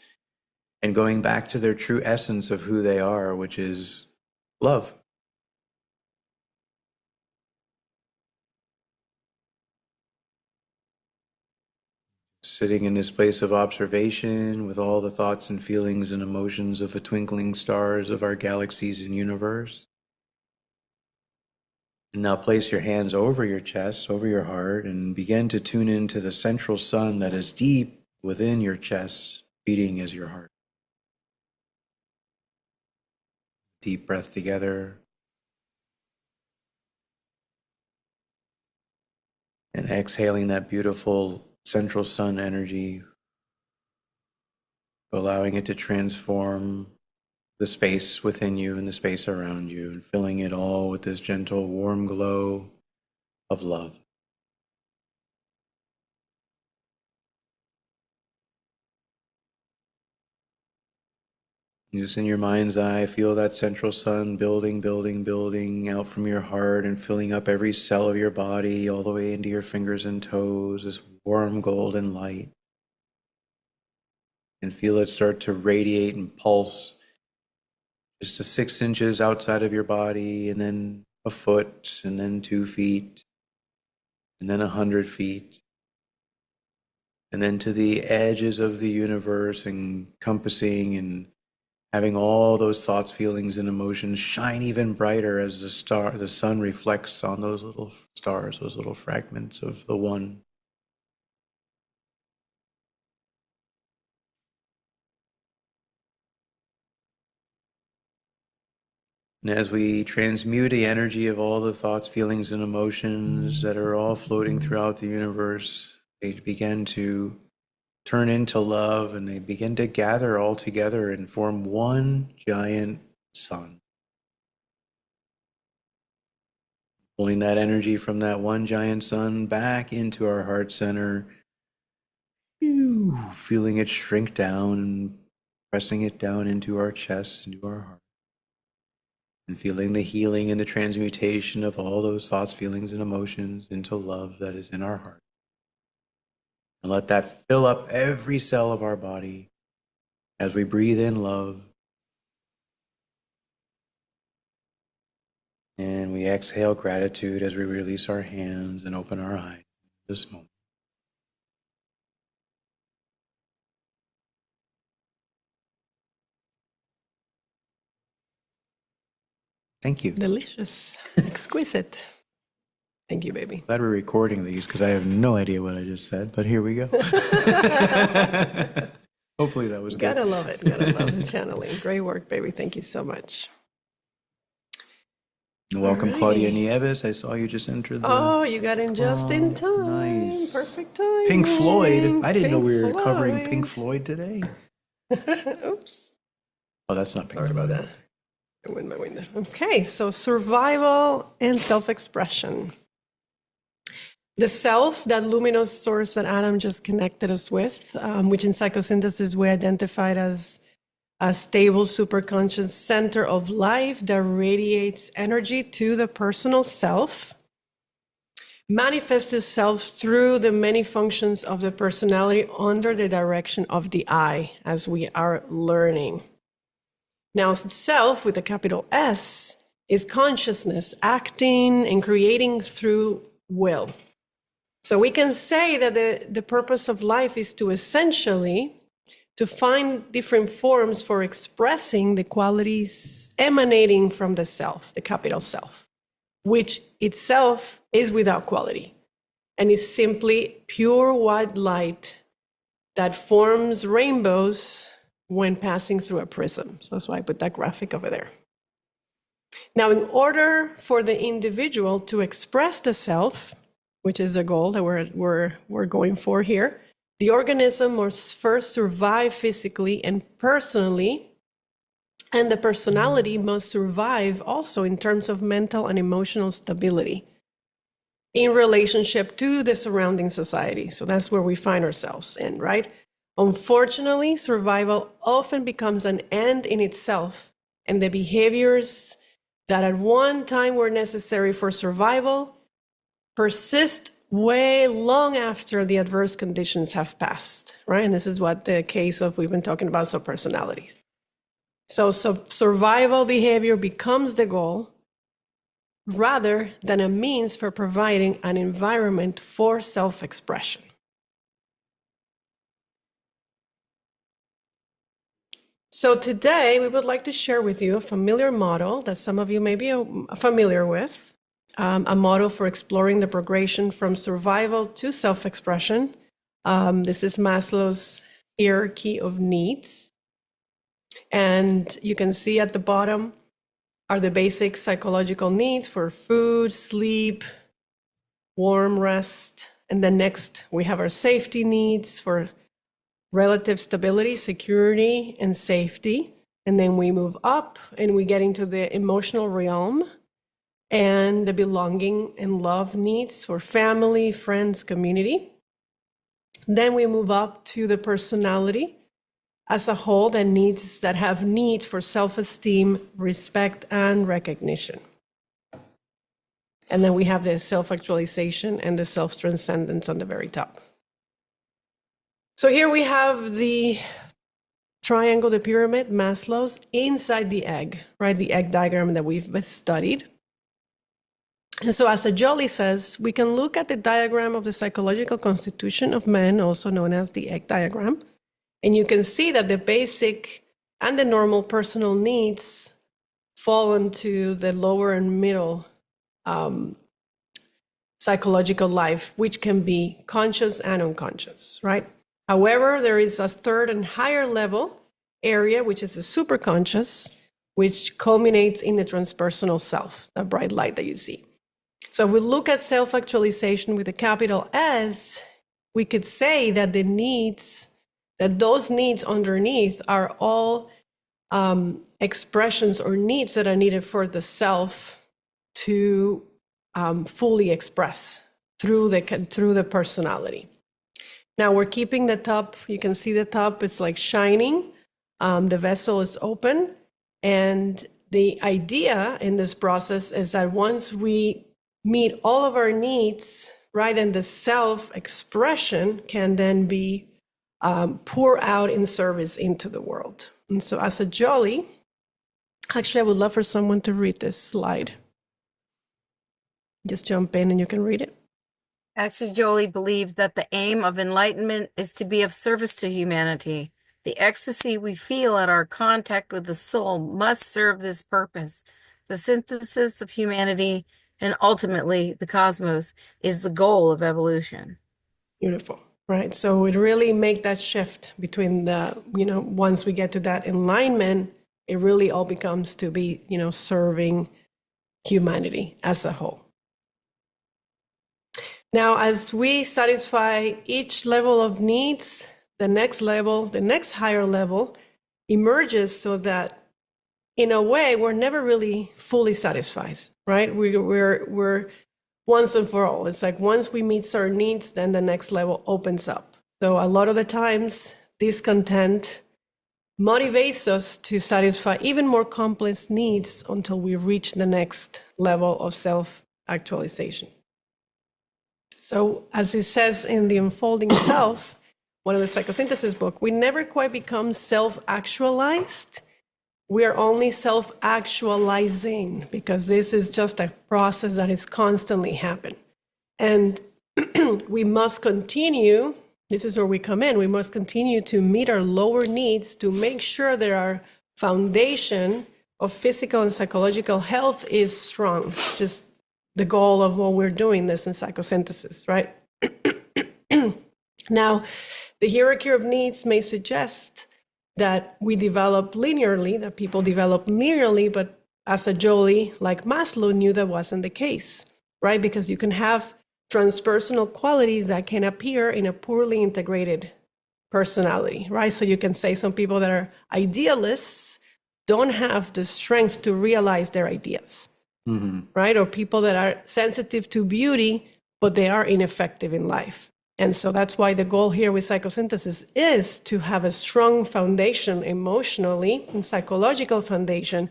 and going back to their true essence of who they are, which is love. Sitting in this place of observation with all the thoughts and feelings and emotions of the twinkling stars of our galaxies and universe. And now place your hands over your chest, over your heart, and begin to tune into the central sun that is deep within your chest, beating as your heart. Deep breath together. And exhaling that beautiful central sun energy, allowing it to transform the space within you and the space around you, and filling it all with this gentle, warm glow of love. Just in your mind's eye, feel that central sun building, building, building out from your heart and filling up every cell of your body, all the way into your fingers and toes, this warm golden light. And feel it start to radiate and pulse just to 6 inches outside of your body, and then a foot, and then 2 feet, and then 100 feet, and then to the edges of the universe, encompassing and having all those thoughts, feelings, and emotions shine even brighter as the sun reflects on those little stars, those little fragments of the one. And as we transmute the energy of all the thoughts, feelings, and emotions that are all floating throughout the universe, they begin to turn into love, and they begin to gather all together and form one giant sun. Pulling that energy from that one giant sun back into our heart center, feeling it shrink down and pressing it down into our chest, into our heart. And feeling the healing and the transmutation of all those thoughts, feelings, and emotions into love that is in our heart. And let that fill up every cell of our body as we breathe in love. And we exhale gratitude as we release our hands and open our eyes this moment. Thank you. Delicious. Exquisite. Thank you, baby. Glad we're recording these because I have no idea what I just said, but here we go. Hopefully that was good. Gotta love it. Gotta love the channeling. Great work, baby. Thank you so much. Welcome, Alrighty. Claudia Nieves. I saw you just entered the... Oh, you got in just in time. Nice. Perfect time. Pink Floyd. I didn't know we were Floyd. covering Pink Floyd today. Oops. Oh, that's not Pink Sorry Floyd. about that. I went my window. Okay, so survival and self-expression. The self, that luminous source that Adam just connected us with, which in psychosynthesis we identified as a stable superconscious center of life that radiates energy to the personal self, manifests itself through the many functions of the personality under the direction of the I, as we are learning. Now, self with a capital S is consciousness acting and creating through will. So we can say that the purpose of life is to essentially to find different forms for expressing the qualities emanating from the self, the capital self, which itself is without quality and is simply pure white light that forms rainbows when passing through a prism. So that's why I put that graphic over there. Now, in order for the individual to express the self, which is the goal that we're going for here, the organism must first survive physically and personally, and the personality must survive also in terms of mental and emotional stability in relationship to the surrounding society. So that's where we find ourselves in, right? Unfortunately, survival often becomes an end in itself, and the behaviors that at one time were necessary for survival persist way long after the adverse conditions have passed, right? And this is what the case of, we've been talking about subpersonalities. So survival behavior becomes the goal rather than a means for providing an environment for self-expression. So today we would like to share with you a familiar model that some of you may be familiar with, a model for exploring the progression from survival to self-expression. This is Maslow's hierarchy of needs. And you can see at the bottom are the basic psychological needs for food, sleep, warm, rest. And then next, we have our safety needs for relative stability, security, and safety. And then we move up and we get into the emotional realm and the belonging and love needs for family, friends, community. Then we move up to the personality as a whole that have needs for self-esteem, respect, and recognition. And then we have the self-actualization and the self-transcendence on the very top. So here we have the triangle, the pyramid, Maslow's, inside the egg, right? The egg diagram that we've studied. And so as Jolie says, we can look at the diagram of the psychological constitution of men, also known as the egg diagram. And you can see that the basic and the normal personal needs fall into the lower and middle psychological life, which can be conscious and unconscious, right? However, there is a third and higher level area, which is the superconscious, which culminates in the transpersonal self, that bright light that you see. So if we look at self-actualization with a capital S, we could say that those needs underneath are all expressions or needs that are needed for the self to fully express through the personality. Now we're keeping the top, you can see the top, it's like shining. The vessel is open. And the idea in this process is that once we meet all of our needs, right, and the self-expression can then be pour out in service into the world. And so as Jolie, actually, I would love for someone to read this slide. Just jump in and you can read it. Actually, Jolie believed that the aim of enlightenment is to be of service to humanity. The ecstasy we feel at our contact with the soul must serve this purpose. The synthesis of humanity and ultimately the cosmos is the goal of evolution. Beautiful, right? So it really make that shift between once we get to that alignment, it really all becomes to be, serving humanity as a whole. Now, as we satisfy each level of needs, the next higher level emerges so that in a way, we're never really fully satisfied, right? We're once and for all. It's like once we meet certain needs, then the next level opens up. So a lot of the times, discontent motivates us to satisfy even more complex needs until we reach the next level of self-actualization. So as it says in The Unfolding Self, one of the psychosynthesis book, we never quite become self-actualized. We are only self-actualizing because this is just a process that is constantly happening. And we must continue, this is where we come in, we must continue to meet our lower needs to make sure that our foundation of physical and psychological health is strong. Just the goal of what we're doing this in psychosynthesis, right? Now, the hierarchy of needs may suggest that we develop linearly, that people develop linearly, but as Jolie, like Maslow, knew that wasn't the case, right? Because you can have transpersonal qualities that can appear in a poorly integrated personality, right? So you can say some people that are idealists don't have the strength to realize their ideas, right? Or people that are sensitive to beauty, but they are ineffective in life. And so that's why the goal here with psychosynthesis is to have a strong foundation emotionally and psychological foundation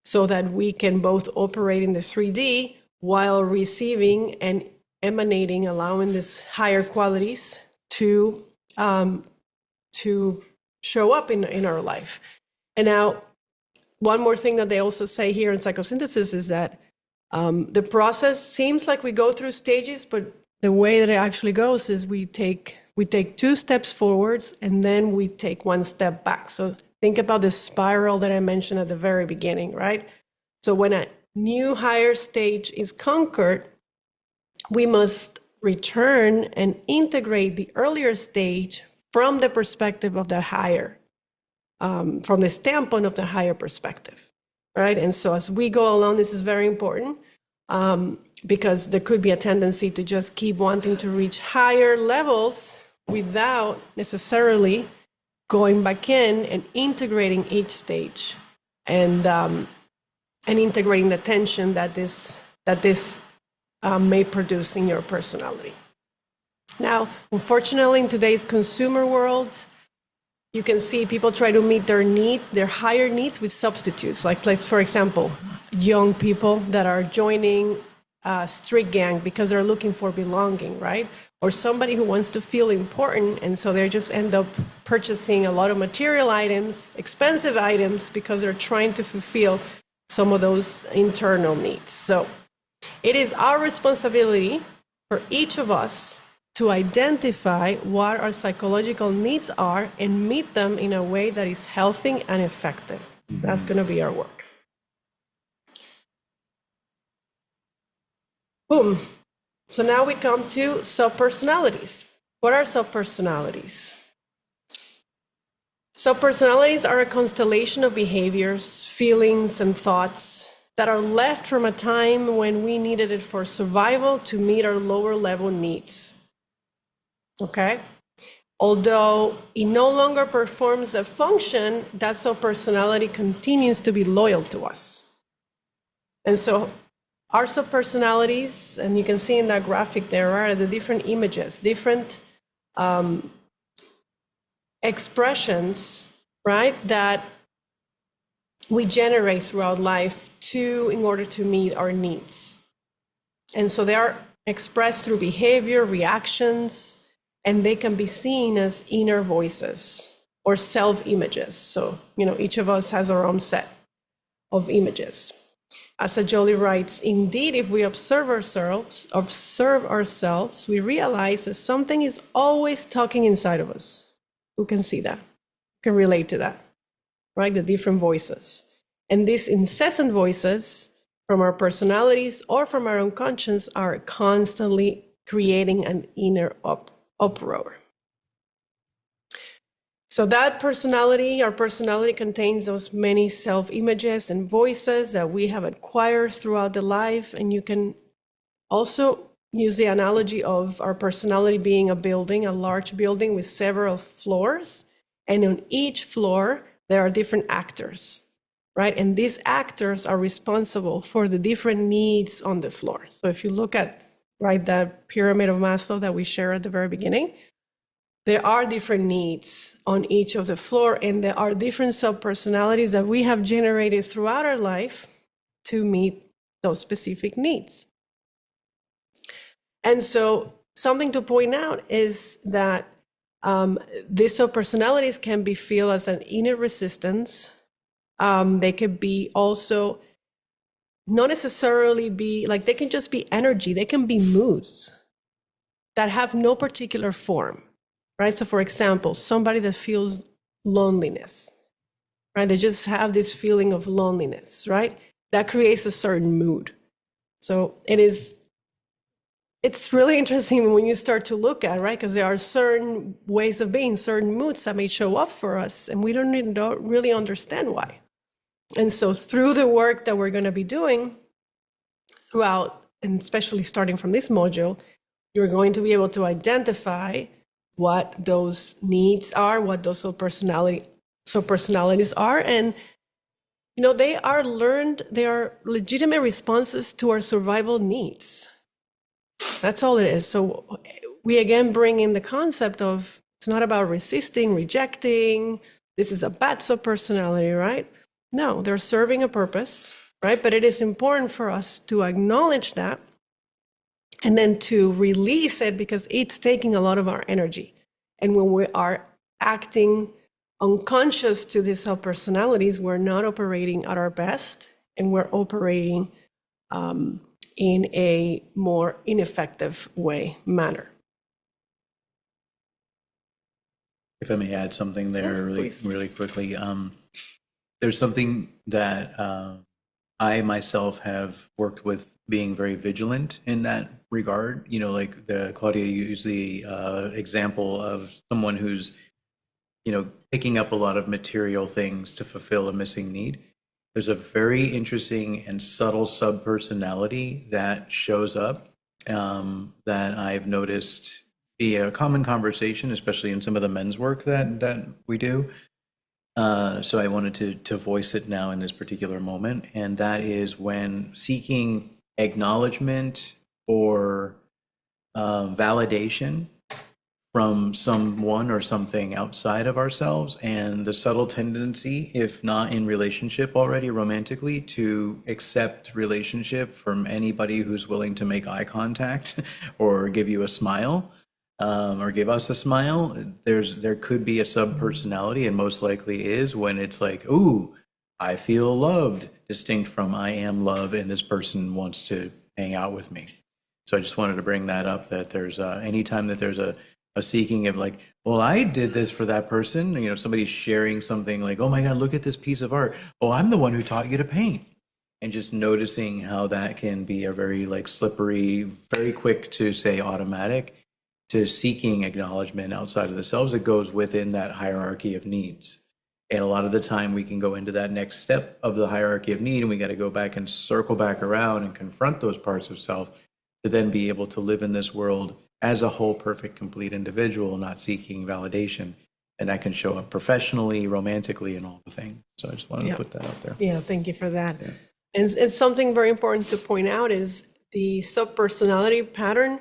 so that we can both operate in the 3D while receiving and emanating, allowing these higher qualities to show up in our life. And now, one more thing that they also say here in psychosynthesis is that the process seems like we go through stages, but the way that it actually goes is we take 2 steps forwards and then we take 1 step back. So think about the spiral that I mentioned at the very beginning, right? So when a new higher stage is conquered, we must return and integrate the earlier stage from the perspective of that higher, from the standpoint of the higher perspective, right? And so as we go along, this is very important. because there could be a tendency to just keep wanting to reach higher levels without necessarily going back in and integrating each stage and integrating the tension that this may produce in your personality. Now, unfortunately, in today's consumer world, you can see people try to meet their needs, their higher needs, with substitutes. Like, for example, young people that are joining a street gang because they're looking for belonging, right? Or somebody who wants to feel important, and so they just end up purchasing a lot of material items, expensive items, because they're trying to fulfill some of those internal needs. So it is our responsibility for each of us to identify what our psychological needs are and meet them in a way that is healthy and effective. That's going to be our work. Boom. So now we come to subpersonalities. What are subpersonalities? Subpersonalities are a constellation of behaviors, feelings, and thoughts that are left from a time when we needed it for survival to meet our lower level needs. Okay? Although it no longer performs a function, that subpersonality continues to be loyal to us. And so our subpersonalities, and you can see in that graphic there are the different images, different expressions, right, that we generate throughout life in order to meet our needs. And so they are expressed through behavior, reactions, and they can be seen as inner voices or self-images. So, each of us has our own set of images. As Ajoli writes, indeed, if we observe ourselves, we realize that something is always talking inside of us. Who can see that? Who can relate to that, right? The different voices. And these incessant voices from our personalities or from our own conscience are constantly creating an inner uproar. So that our personality contains those many self-images and voices that we have acquired throughout the life. And you can also use the analogy of our personality being a large building with several floors. And on each floor, there are different actors, right? And these actors are responsible for the different needs on the floor. So if you look at, right, that pyramid of Maslow that we shared at the very beginning, there are different needs on each of the floor, and there are different subpersonalities that we have generated throughout our life to meet those specific needs. And so something to point out is that these subpersonalities can be feel as an inner resistance. They could be also not necessarily be like, they can just be energy. They can be moods that have no particular form. Right? So for example, somebody that feels loneliness, right? They just have this feeling of loneliness, right? That creates a certain mood. So it's really interesting when you start to look at, right? Because there are certain ways of being, certain moods that may show up for us, and we don't really understand why. And so through the work that we're going to be doing throughout, and especially starting from this module, you're going to be able to identify what those needs are, what those subpersonalities are. And, they are legitimate responses to our survival needs. That's all it is. So we again bring in the concept of, it's not about resisting, rejecting, this is a bad subpersonality, right? No, they're serving a purpose, right? But it is important for us to acknowledge that and then to release it, because it's taking a lot of our energy. And when we are acting unconscious to these subpersonalities, we're not operating at our best, and we're operating in a more ineffective manner. If I may add something there really quickly. There's something that I myself have worked with, being very vigilant in that regard. Like Claudia used the example of someone who's, picking up a lot of material things to fulfill a missing need. there's a very interesting and subtle subpersonality that shows up that I've noticed be a common conversation, especially in some of the men's work that we do. So I wanted to voice it now in this particular moment, and that is when seeking acknowledgement or validation from someone or something outside of ourselves, and the subtle tendency, if not in relationship already romantically, to accept relationship from anybody who's willing to make eye contact or give you a smile, or give us a smile. There could be a subpersonality, and most likely is, when it's like, ooh, I feel loved, distinct from I am love, and this person wants to hang out with me. So I just wanted to bring that up, that there's anytime that there's a seeking of like, well, I did this for that person. You know, somebody's sharing something like, oh my God, look at this piece of art. Oh, I'm the one who taught you to paint. And just noticing how that can be a very like slippery, very quick to say automatic, to seeking acknowledgement outside of themselves. It goes within that hierarchy of needs. And a lot of the time we can go into that next step of the hierarchy of need, and we got to go back and circle back around and confront those parts of self to then be able to live in this world as a whole, perfect, complete individual, not seeking validation. And that can show up professionally, romantically, and all the things. So I just wanted to put that out there. Yeah, thank you for that. Yeah. And something very important to point out is the subpersonality pattern.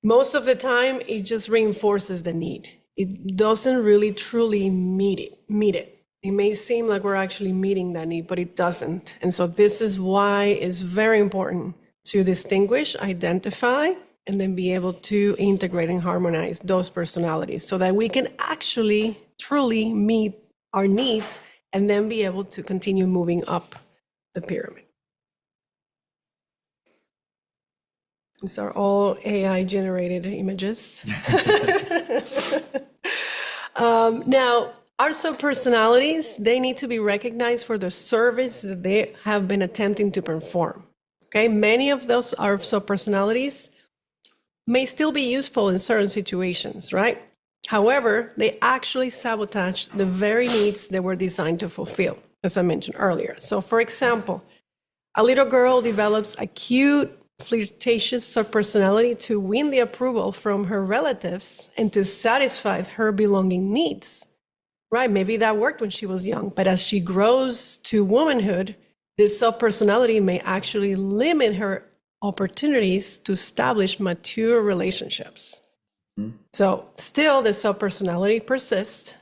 Most of the time, it just reinforces the need. It doesn't really truly meet it. It may seem like we're actually meeting that need, but it doesn't. And so this is why it's very important to distinguish, identify, and then be able to integrate and harmonize those personalities so that we can actually truly meet our needs and then be able to continue moving up the pyramid. These are all AI generated images. Now, our subpersonalities, they need to be recognized for the service that they have been attempting to perform. Okay, many of those are subpersonalities may still be useful in certain situations, right? However, they actually sabotage the very needs they were designed to fulfill, as I mentioned earlier. So for example, a little girl develops a cute, flirtatious subpersonality to win the approval from her relatives and to satisfy her belonging needs, right? Maybe that worked when she was young, but as she grows to womanhood, this subpersonality may actually limit her opportunities to establish mature relationships. Mm-hmm. So still the subpersonality persists,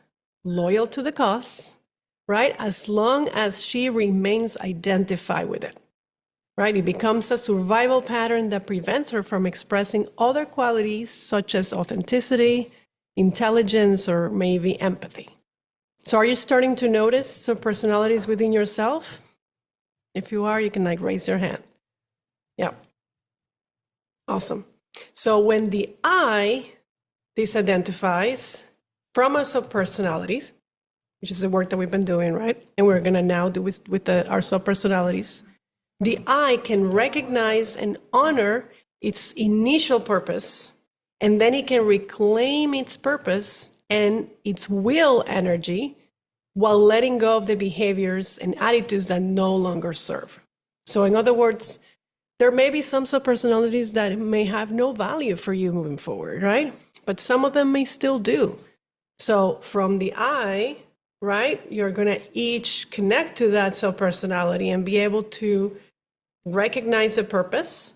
loyal to the cause, right? As long as she remains identified with it, right? It becomes a survival pattern that prevents her from expressing other qualities such as authenticity, intelligence, or maybe empathy. So are you starting to notice subpersonalities within yourself? If you are, you can like raise your hand. Yeah. Awesome. So when the I disidentifies from our subpersonalities, which is the work that we've been doing, right? And we're going to now do with our subpersonalities, the I can recognize and honor its initial purpose, and then it can reclaim its purpose and its will energy while letting go of the behaviors and attitudes that no longer serve. So in other words, there may be some subpersonalities that may have no value for you moving forward, right? But some of them may still do. So from the I, right, you're going to each connect to that subpersonality and be able to recognize the purpose,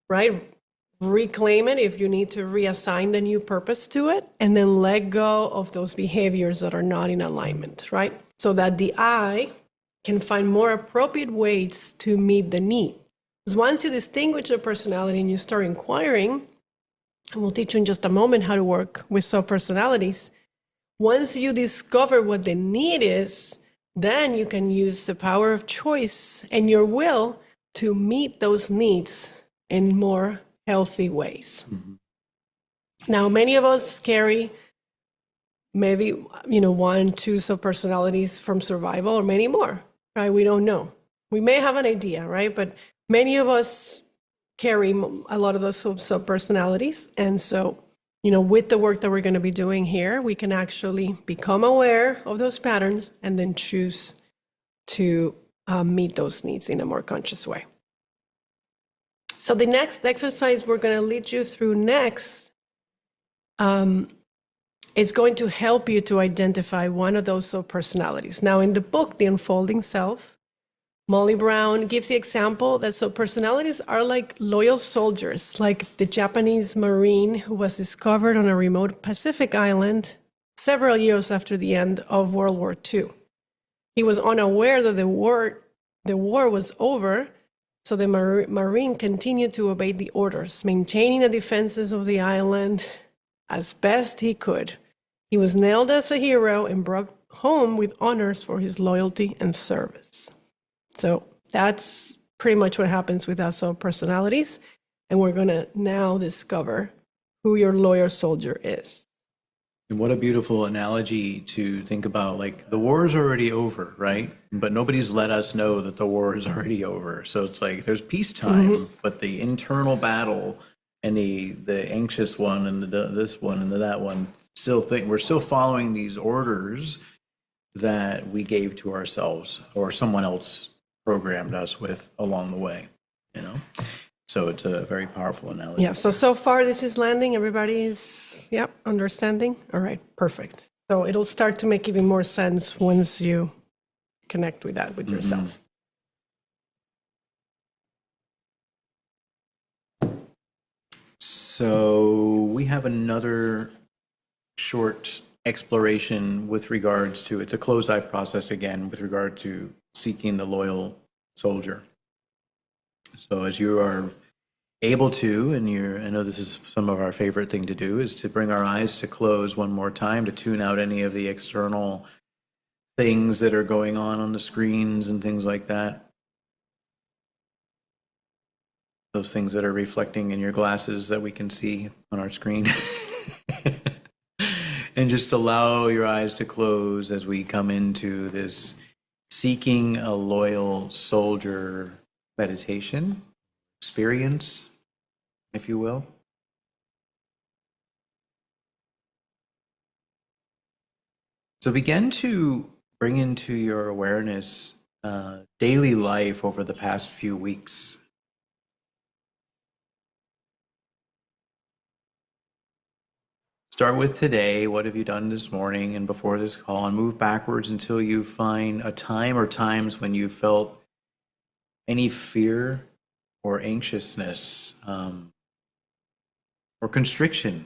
right? Reclaim it if you need to reassign the new purpose to it, and then let go of those behaviors that are not in alignment, right? So that the I can find more appropriate ways to meet the need. Because once you distinguish the personality and you start inquiring, and we'll teach you in just a moment how to work with subpersonalities, once you discover what the need is, then you can use the power of choice and your will to meet those needs in more healthy ways. Mm-hmm. Now, many of us carry maybe, 1, 2 subpersonalities from survival, or many more, right? We don't know. We may have an idea, right? But many of us carry a lot of those subpersonalities. And so, with the work that we're going to be doing here, we can actually become aware of those patterns and then choose to meet those needs in a more conscious way. So the next exercise we're going to lead you through next is going to help you to identify one of those subpersonalities. Now, in the book, The Unfolding Self, Molly Brown gives the example that subpersonalities are like loyal soldiers, like the Japanese Marine who was discovered on a remote Pacific island several years after the end of World War II. He was unaware that the war was over, so the Marine continued to obey the orders, maintaining the defenses of the island as best he could. He was nailed as a hero and brought home with honors for his loyalty and service. So that's pretty much what happens with us subpersonalities. And we're going to now discover who your loyal soldier is. And what a beautiful analogy to think about, like the war is already over, right? But nobody's let us know that the war is already over. So it's like there's peacetime, but the internal battle and the anxious one and this one and that one we're still following these orders that we gave to ourselves or someone else programmed us with along the way, you know? So it's a very powerful analogy. Yeah, so far this is landing. Everybody is, understanding? All right, perfect. So it'll start to make even more sense once you connect with that with yourself. So we have another short exploration with regards to, it's a closed-eye process again, with regard to seeking the loyal soldier. So as you are able to, and I know this is some of our favorite thing to do, is to bring our eyes to close one more time to tune out any of the external things that are going on the screens and things like that. Those things that are reflecting in your glasses that we can see on our screen. And just allow your eyes to close as we come into this seeking a loyal soldier meditation experience, if you will. So begin to bring into your awareness daily life over the past few weeks. Start with today. What have you done this morning and before this call, and move backwards until you find a time or times when you felt any fear or anxiousness or constriction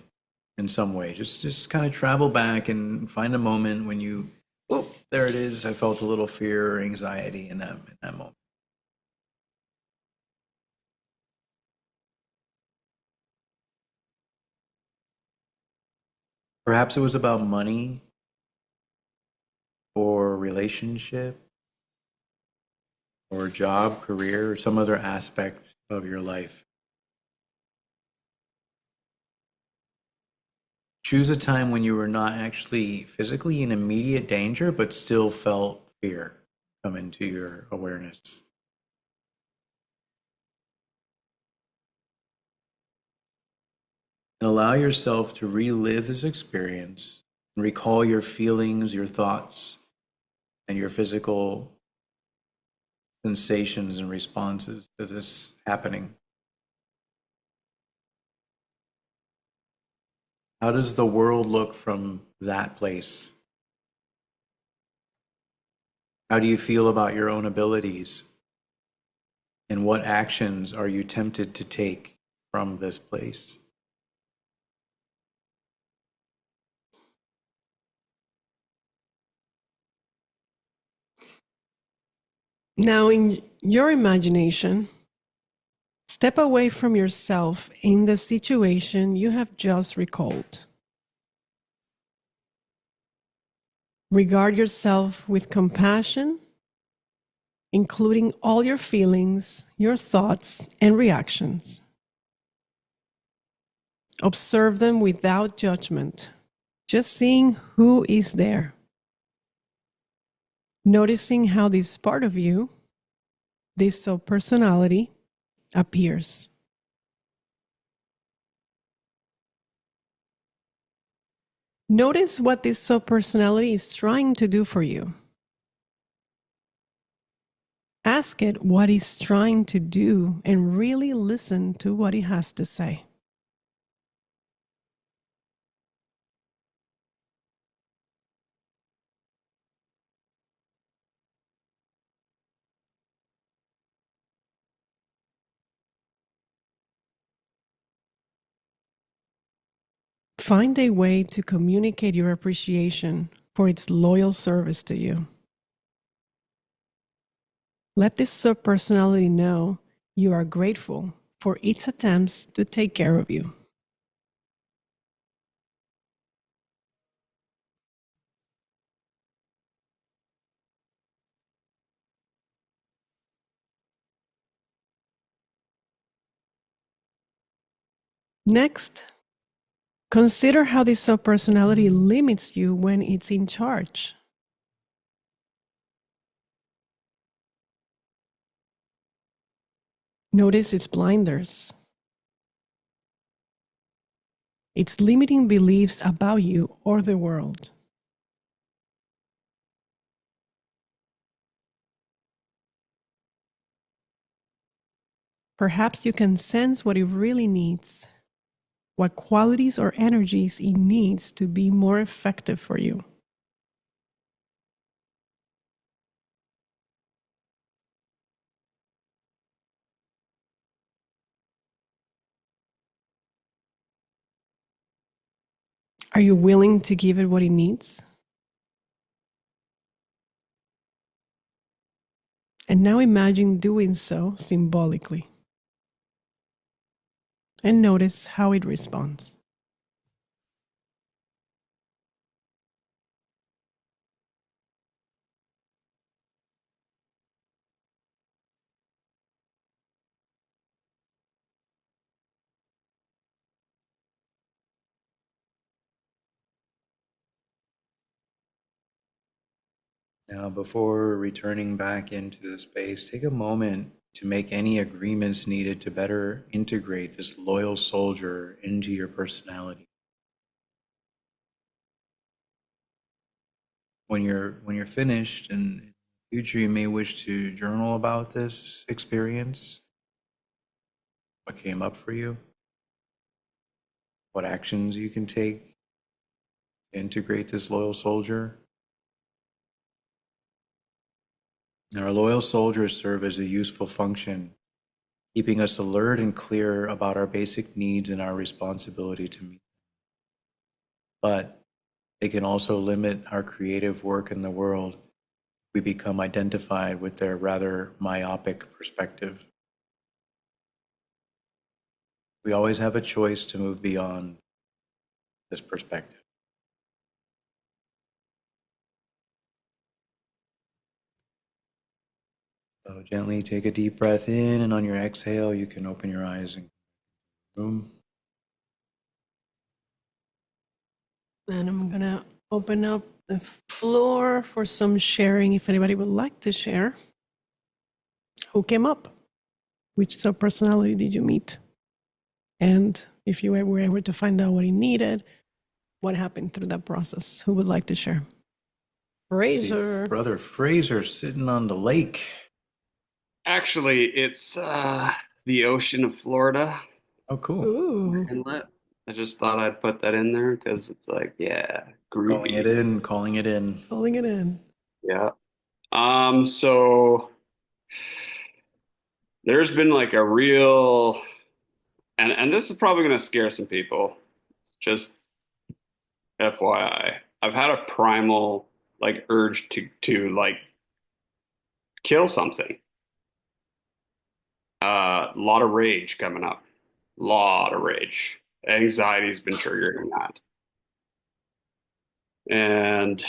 in some way. Just kind of travel back and find a moment when you, oh, there it is. I felt a little fear or anxiety in that moment. Perhaps it was about money or relationship or job, career, or some other aspect of your life. Choose a time when you were not actually physically in immediate danger, but still felt fear come into your awareness. And allow yourself to relive this experience and recall your feelings, your thoughts, and your physical sensations and responses to this happening. How does the world look from that place? How do you feel about your own abilities? And what actions are you tempted to take from this place? Now, in your imagination, step away from yourself in the situation you have just recalled. Regard yourself with compassion, including all your feelings, your thoughts, and reactions. Observe them without judgment, just seeing who is there. Noticing how this part of you, this subpersonality, appears. Notice what this subpersonality is trying to do for you. Ask it what it's trying to do and really listen to what it has to say. Find a way to communicate your appreciation for its loyal service to you. Let this subpersonality know you are grateful for its attempts to take care of you. Next, consider how this subpersonality limits you when it's in charge. Notice its blinders, its limiting beliefs about you or the world. Perhaps you can sense what it really needs, what qualities or energies it needs to be more effective for you. Are you willing to give it what it needs? And now imagine doing so symbolically. And notice how it responds. Now, before returning back into the space, take a moment to make any agreements needed to better integrate this loyal soldier into your personality. When you're finished, and in the future you may wish to journal about this experience, what came up for you, what actions you can take to integrate this loyal soldier. Our loyal soldiers serve as a useful function, keeping us alert and clear about our basic needs and our responsibility to meet. But they can also limit our creative work in the world. We become identified with their rather myopic perspective. We always have a choice to move beyond this perspective. So gently take a deep breath in, and on your exhale, you can open your eyes and room. And I'm going to open up the floor for some sharing if anybody would like to share. Who came up? Which subpersonality did you meet? And if you were able to find out what he needed, what happened through that process? Who would like to share? Fraser. Brother Fraser sitting on the lake. Actually, it's the ocean of Florida Oh, cool. Ooh. inlet. I just thought I'd put that in there because it's like, yeah, Calling it groovy. in, calling it in. Calling it in. Yeah. So there's been like a real, and this is probably gonna scare some people. Just FYI, I've had a primal like urge to like kill something. A lot of rage coming up. Lot of rage. Anxiety's been triggering that. And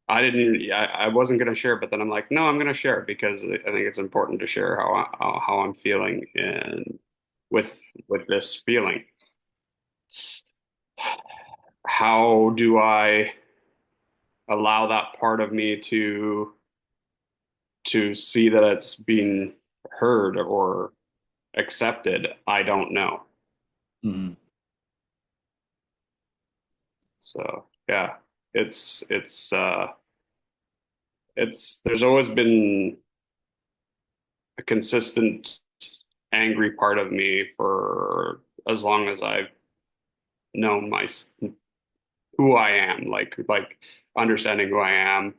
I wasn't going to share, but then I'm like, no, I'm going to share it because I think it's important to share how I'm feeling and with this feeling. How do I allow that part of me to see that it's being heard or accepted? I don't know. Mm-hmm. So yeah, it's there's always been consistent angry part of me for as long as I've known who I am, like understanding who I am.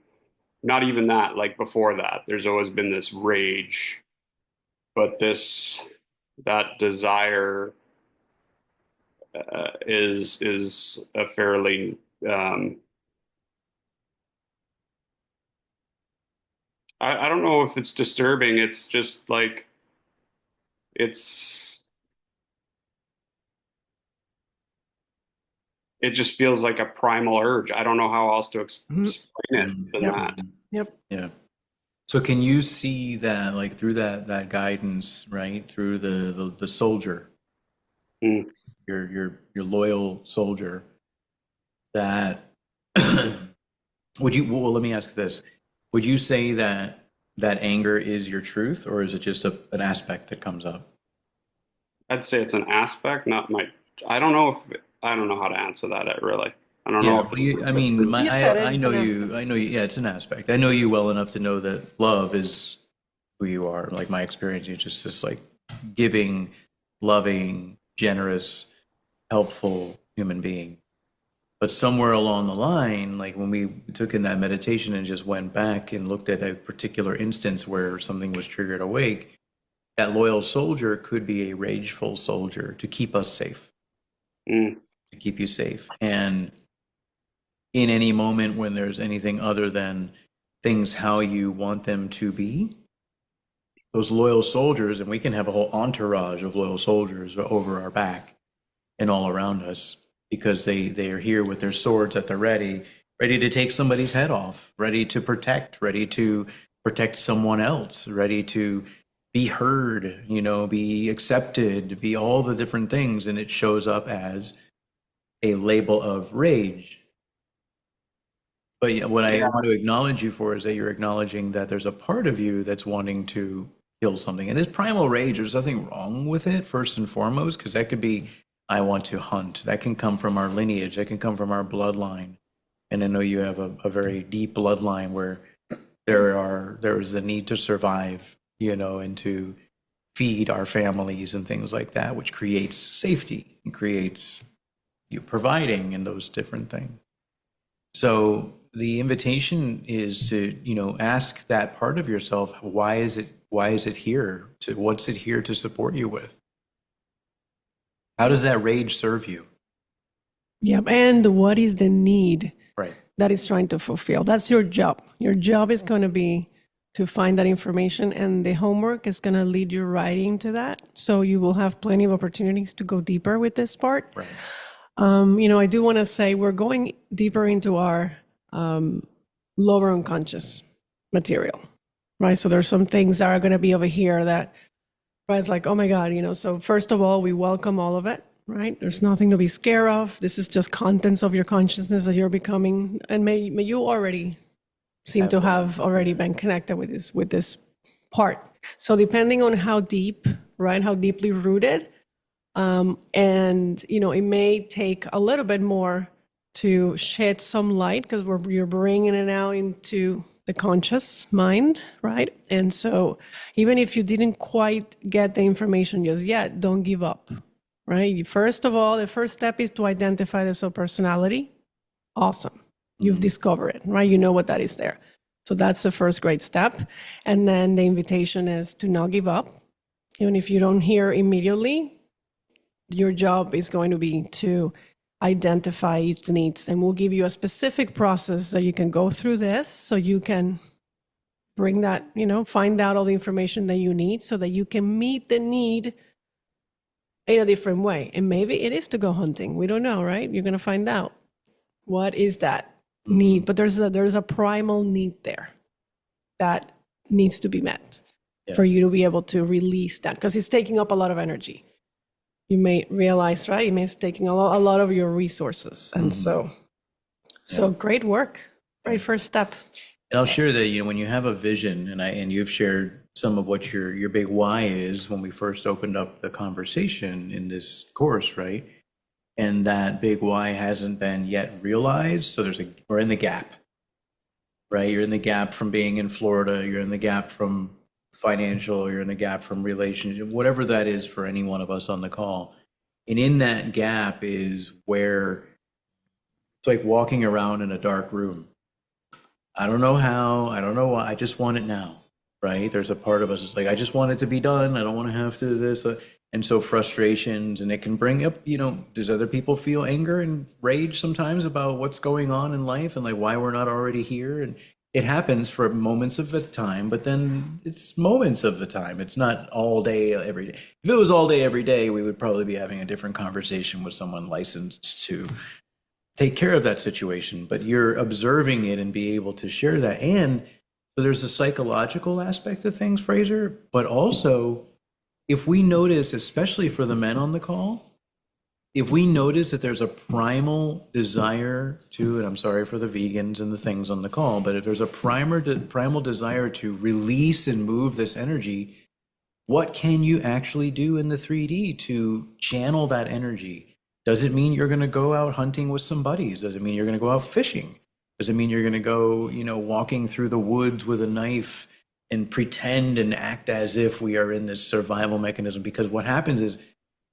Not even that, like before that, there's always been this rage, but that desire is a fairly I don't know if it's disturbing. It's just like it's it just feels like a primal urge. I don't know how else to explain it than Yep. that. Yep. Yeah. So can you see that, like, through that guidance, right? Through the soldier, Mm. your loyal soldier, that well, let me ask this. Would you say that anger is your truth, or is it just an aspect that comes up? I'd say it's an aspect, not my. I don't know if I don't know how to answer that. Really, I don't Yeah, know if well, I mean, You said it, I it's know an you. aspect. I know you. Yeah, it's an aspect. I know you well enough to know that love is who you are. Like, my experience, you're just this, like, giving, loving, generous, helpful human being. But somewhere along the line, like when we took in that meditation and just went back and looked at a particular instance where something was triggered awake, that loyal soldier could be a rageful soldier to keep us safe, Mm. to keep you safe. And in any moment when there's anything other than things how you want them to be, those loyal soldiers, and we can have a whole entourage of loyal soldiers over our back and all around us, because they are here with their swords at the ready to take somebody's head off, ready to protect someone else, ready to be heard, be accepted, be all the different things. And it shows up as a label of rage. But yeah, what I want to acknowledge you for is that you're acknowledging that there's a part of you that's wanting to kill something. And this primal rage, there's nothing wrong with it, first and foremost, because that could be, I want to hunt. That can come from our lineage. That can come from our bloodline. And I know you have a very deep bloodline where there is a need to survive, and to feed our families and things like that, which creates safety and creates you providing and those different things. So the invitation is to, ask that part of yourself, why is it here? What's it here to support you with? How does that rage serve you? Yep. And what is the need Right. that is trying to fulfill? That's your job. Your job is going to be to find that information, and the homework is going to lead you right into that. So you will have plenty of opportunities to go deeper with this part. Right. I do want to say we're going deeper into our lower unconscious material, right? So there's some things that are going to be over here that, right, it's like, oh my God, so first of all, we welcome all of it, right? There's nothing to be scared of. This is just contents of your consciousness that you're becoming, and may you already seem to have already been connected with this part. So depending on how deep, right, how deeply rooted, and it may take a little bit more to shed some light, because you're bringing it out into the conscious mind, right? And so even if you didn't quite get the information just yet, don't give up, right? First of all, the first step is to identify the subpersonality. Awesome. You've discovered it, right? You know what that is there. So that's the first great step. And then the invitation is to not give up. Even if you don't hear immediately, your job is going to be to identify its needs. And we'll give you a specific process that you can go through this, so you can bring that, find out all the information that you need so that you can meet the need in a different way. And maybe it is to go hunting. We don't know, right? You're going to find out. What is that need? But there's a primal need there that needs to be met for you to be able to release that, because it's taking up a lot of energy. You may realize, right? It's taking a lot of your resources. And so great work. Great first step. And I'll share that, when you have a vision, and you've shared some of what your big why is when we first opened up the conversation in this course, right? And that big why hasn't been yet realized. So we're in the gap, right? You're in the gap from being in Florida. You're in the gap from financial, or you're in a gap from relationship, whatever that is for any one of us on the call. And in that gap is where it's like walking around in a dark room. I don't know how, I don't know why, I just want it now, right? There's a part of us that's like, I just want it to be done. I don't want to have to do this. And so frustrations, and it can bring up, does other people feel anger and rage sometimes about what's going on in life and like why we're not already here? And it happens for moments of the time, but then it's moments of the time. It's not all day, every day. If it was all day, every day, we would probably be having a different conversation with someone licensed to take care of that situation, but you're observing it and be able to share that. And so there's a psychological aspect of things, Fraser, but also if we notice, especially for the men on the call, if we notice that there's a primal desire to, and I'm sorry for the vegans and the things on the call, but if there's a primal desire to release and move this energy, what can you actually do in the 3D to channel that energy? Does it mean you're going to go out hunting with some buddies? Does it mean you're going to go out fishing? Does it mean you're going to go, walking through the woods with a knife and pretend and act as if we are in this survival mechanism? Because what happens is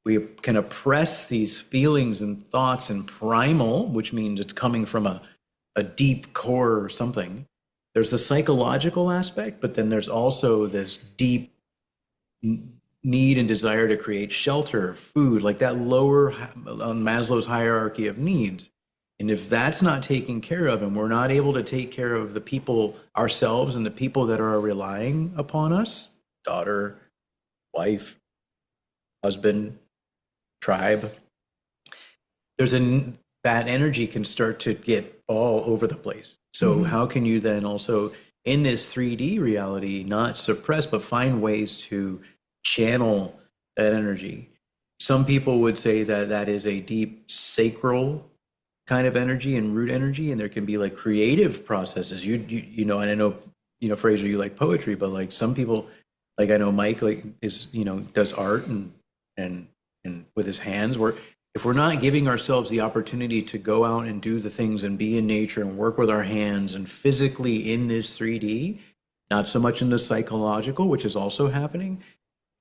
we can oppress these feelings and thoughts and primal, which means it's coming from a deep core or something. There's a psychological aspect, but then there's also this deep need and desire to create shelter, food, like that lower on Maslow's hierarchy of needs. And if that's not taken care of, and we're not able to take care of the people ourselves and the people that are relying upon us, daughter, wife, husband, tribe, that energy can start to get all over the place. So how can you then also, in this 3D reality, not suppress, but find ways to channel that energy? Some people would say that that is a deep sacral kind of energy and root energy, and there can be like creative processes. And I know, Fraser, you like poetry, but like some people, like I know Mike, like is, does art and with his hands. Where if we're not giving ourselves the opportunity to go out and do the things and be in nature and work with our hands and physically in this 3D, not so much in the psychological, which is also happening,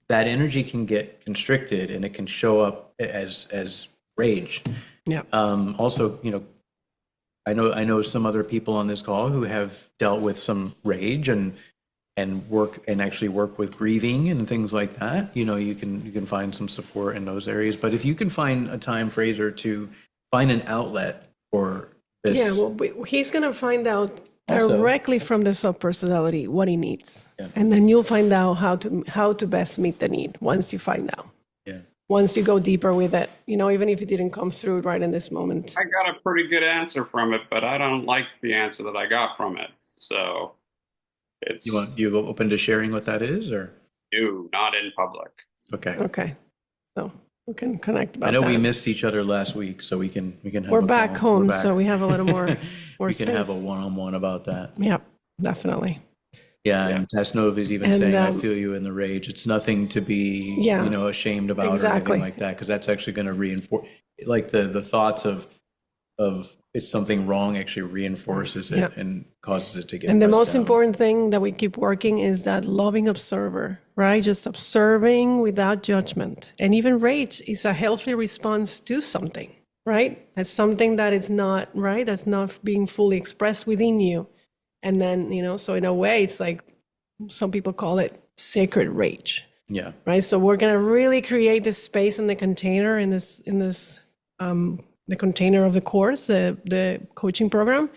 that energy can get constricted and it can show up as rage. Yeah. Also, I know some other people on this call who have dealt with some rage and actually work with grieving and things like that. You can find some support in those areas. But if you can find a time, Fraser, to find an outlet for this. Yeah, well, he's going to find out Also- directly from the subpersonality what he needs. Yeah. And then you'll find out how to best meet the need once you find out. Yeah. Once you go deeper with it, even if it didn't come through right in this moment. I got a pretty good answer from it, but I don't like the answer that I got from it. So it's You open to sharing what that is, or? not in public. Okay. Okay. So we can connect about I know that. we missed each other last week, so we can have We're a back call. home, We're back. so we have a little more We can have a space. one-on-one about that. Yep, definitely. Yeah, and Tasnova is even And, saying, I feel you in the rage. It's nothing to be, Yeah, ashamed about or exactly. anything like that, because that's actually going to reinforce, like the thoughts of it's something wrong actually reinforces it Yeah. and causes it to get And the pressed most down. important thing that we keep working is that loving observer, right? Just observing without judgment. And even rage is a healthy response to something, right? That's something that is not, right? That's not being fully expressed within you. And then, so in a way, it's like some people call it sacred rage, Yeah. right? So we're going to really create this space in the container, in this the container of the course, the coaching program,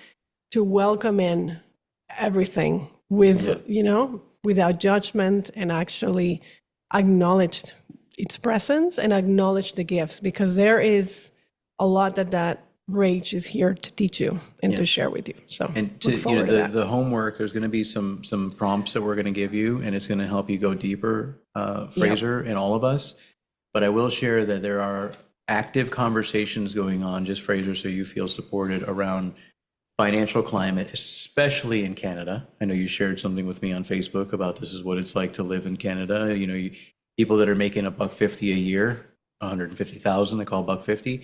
to welcome in everything with, without judgment, and actually acknowledge its presence and acknowledge the gifts, because there is a lot that rage is here to teach you and to share with you. So And to, look forward to that. the homework, there's going to be some prompts that we're going to give you, and it's going to help you go deeper, Fraser, and all of us. But I will share that there are active conversations going on, just Fraser, so you feel supported, around financial climate, especially in Canada. I know you shared something with me on Facebook about this is what it's like to live in Canada. People that are making $150 a year, 150,000, they call $150,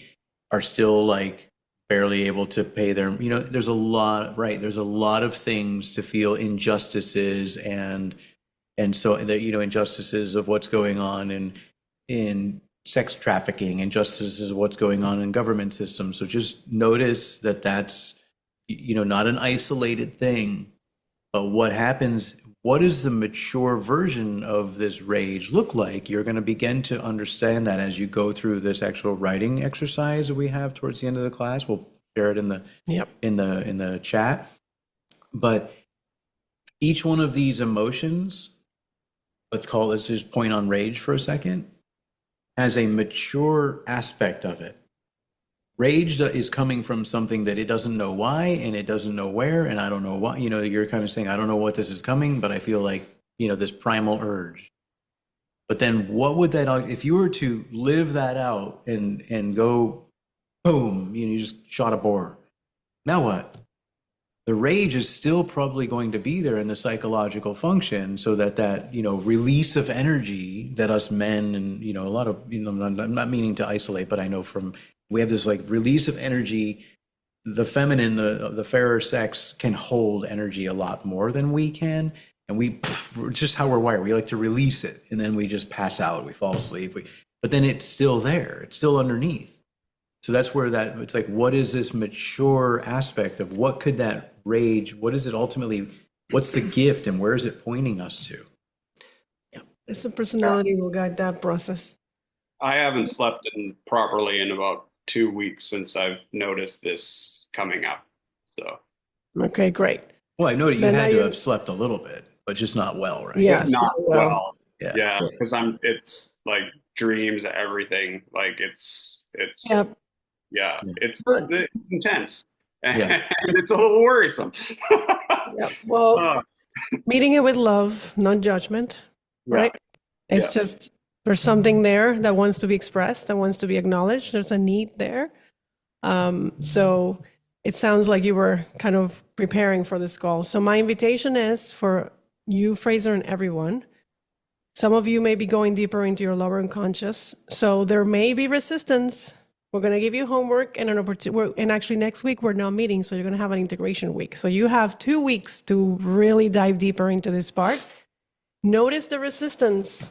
are still like barely able to pay their, there's a lot of things to feel injustices and And so the, injustices of what's going on in sex trafficking, injustices of what's going on in government systems. So just notice that that's, not an isolated thing, but what happens, what does the mature version of this rage look like? You're going to begin to understand that as you go through this actual writing exercise that we have towards the end of the class. We'll share it in the Yep. in the chat. But each one of these emotions, let's just point on rage for a second, has a mature aspect of it. Rage is coming from something that it doesn't know why and it doesn't know where, and I don't know why. You're kind of saying, I don't know what this is coming, but I feel like, this primal urge. But then what would that, if you were to live that out and go, boom, you just shot a boar. Now what? The rage is still probably going to be there in the psychological function, so that release of energy that us men and, a lot of, I'm not meaning to isolate, but I know we have this like release of energy. The feminine, the fairer sex can hold energy a lot more than we can. And it's just how we're wired. We like to release it and then we just pass out, we fall asleep. But then it's still there. It's still underneath. So that's where it's like, what is this mature aspect of what could that rage, what is it ultimately, what's the gift and where is it pointing us to? Yeah. It's a personality will guide that process. I haven't slept properly in about 2 weeks since I've noticed this coming up. So. Okay, great. Well, I know that you Then had to you- have slept a little bit, but just not well, right? Yes, Not well. Yeah. Yeah, because it's like dreams, everything. Like it's Yep. yeah, it's But- intense. Yeah. And it's a little worrisome. Yeah. Well, Uh, meeting it with love, not judgment, yeah. right? It's Yeah. just there's something there that wants to be expressed, that wants to be acknowledged. There's a need there. So it sounds like you were kind of preparing for this call. So my invitation is for you, Fraser, and everyone. Some of you may be going deeper into your lower unconscious. So there may be resistance. We're going to give you homework and an opportunity. And actually next week we're now meeting. So you're going to have an integration week. So you have 2 weeks to really dive deeper into this part. Notice the resistance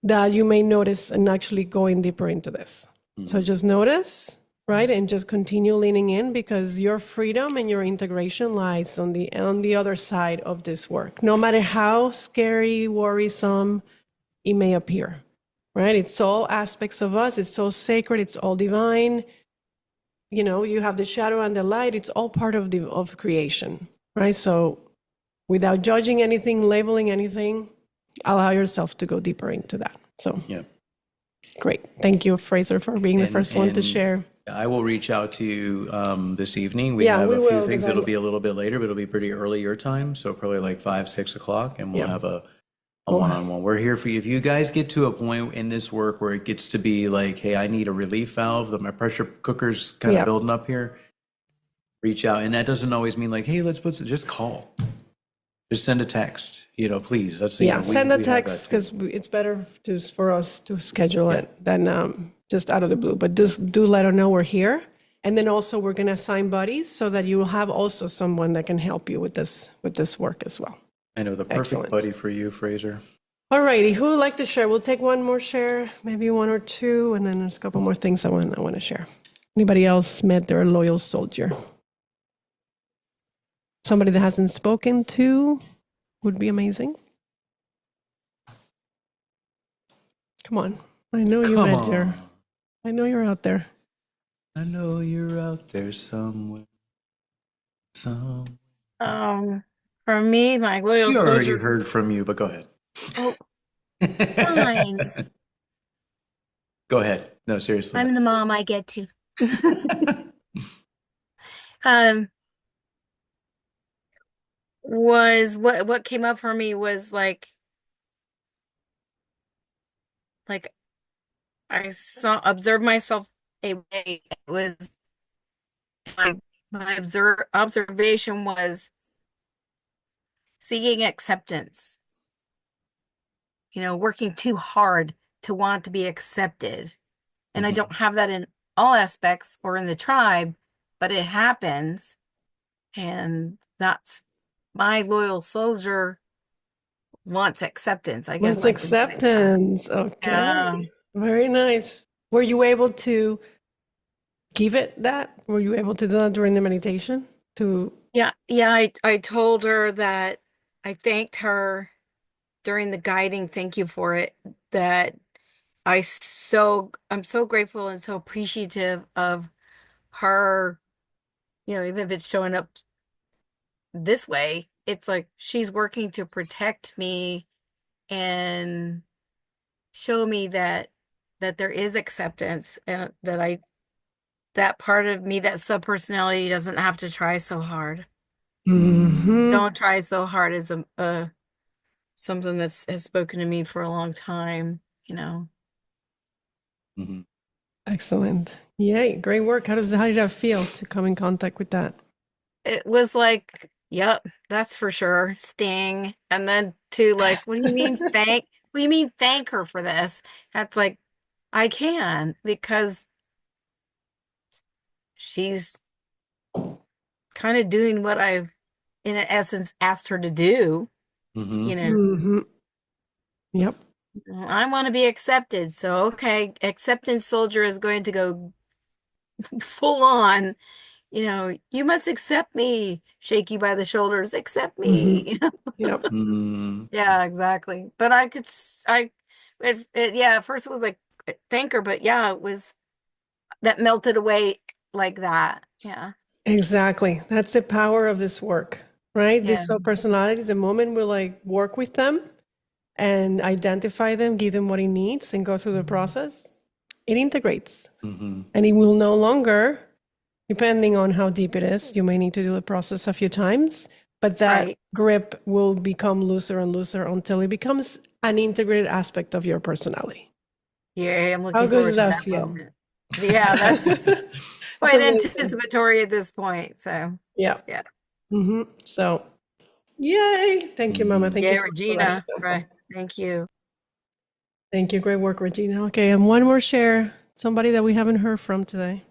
that you may notice and actually going deeper into this. So just notice, right? And just continue leaning in, because your freedom and your integration lies on the other side of this work. No matter how scary, worrisome it may appear, right? It's all aspects of us. It's so sacred. It's all divine. You have the shadow and the light. It's all part of creation, right? So without judging anything, labeling anything, allow yourself to go deeper into that. So Yeah. great. Thank you, Fraser, for being the And- first one to and share. I will reach out to you this evening. We Yeah, have we a few will, things because that'll I'm- be a little bit later, but it'll be pretty early your time. So probably like 5, 6 o'clock, and we'll Yeah. have a We'll- one-on-one. We're here for you. If you guys get to a point in this work where it gets to be like, hey, I need a relief valve, that my pressure cooker's kind Yeah. of building up here, reach out. And that doesn't always mean like, hey, just call. Just send a text, please. That's Yeah, send a we have that text, too. because it's better for us to schedule it than just out of the blue. But just do let her know we're here. And then also we're going to assign buddies so that you will have also someone that can help you with this work as well. I know the perfect Excellent. buddy for you, Fraser. All righty, who would like to share? We'll take one more share, maybe one or two, and then there's a couple more things I want to share. Anybody else met their loyal soldier? Somebody that hasn't spoken to would be amazing. Come on, I know you Come met your. on. I know you're out there. I know you're out there somewhere. For me, my loyal We already soldier. heard from you, but go ahead. Oh, fine. Go ahead. No, seriously. I'm the mom I get to. Um, Was what came up for me was like I observed myself a way. It was my observation was seeking acceptance. Working too hard to want to be accepted. And I Mhm. don't have that in all aspects or in the tribe, but it happens. And that's my loyal soldier wants acceptance, I guess. Wants acceptance. Okay. Yeah. Very nice. Were you able to give it that? Were you able to do that during the meditation? Yeah. I told her that I thanked her during the guiding. Thank you for it. That I'm so grateful and so appreciative of her, even if it's showing up this way, it's like she's working to protect me and show me that there is acceptance, and that part of me, that subpersonality, doesn't have to try so hard. Mhm. Don't try so hard is something has spoken to me for a long time, Mhm. Excellent. Yay, great work. How did that feel to come in contact with that? It was like, yep, that's for sure. Sting. And then to like, what do you mean thank her for this? That's like, I can, because she's kind of doing what I've, in essence, asked her to do. Mhm. Mhm. Yep. I want to be accepted. So, okay, acceptance soldier is going to go full on, you must accept me. Shake you by the shoulders, accept Mhm. me. Yep. Mhm. Yeah, exactly. But yeah, at first it was like thank her, but yeah, it was that melted away like that. Yeah. Exactly. That's the power of this work, right? Yeah. These sub-personalities, the moment we like work with them and identify them, give them what it needs, and go through the process, it integrates. Mhm. And it will no longer, depending on how deep it is, you may need to do the process a few times, but that Right. grip will become looser and looser until it becomes an integrated aspect of your personality. Yeah, I'm How looking good forward does to that that feel? moment. Yeah, that's It's quite amazing. anticipatory at this point. So, Yeah. yeah. So, yay. Thank you, Mama. Mhm. Thank you Yeah, so much for that Regina. example. Right. Thank you. Thank you. Great work, Regina. Okay, and one more share. Somebody that we haven't heard from today.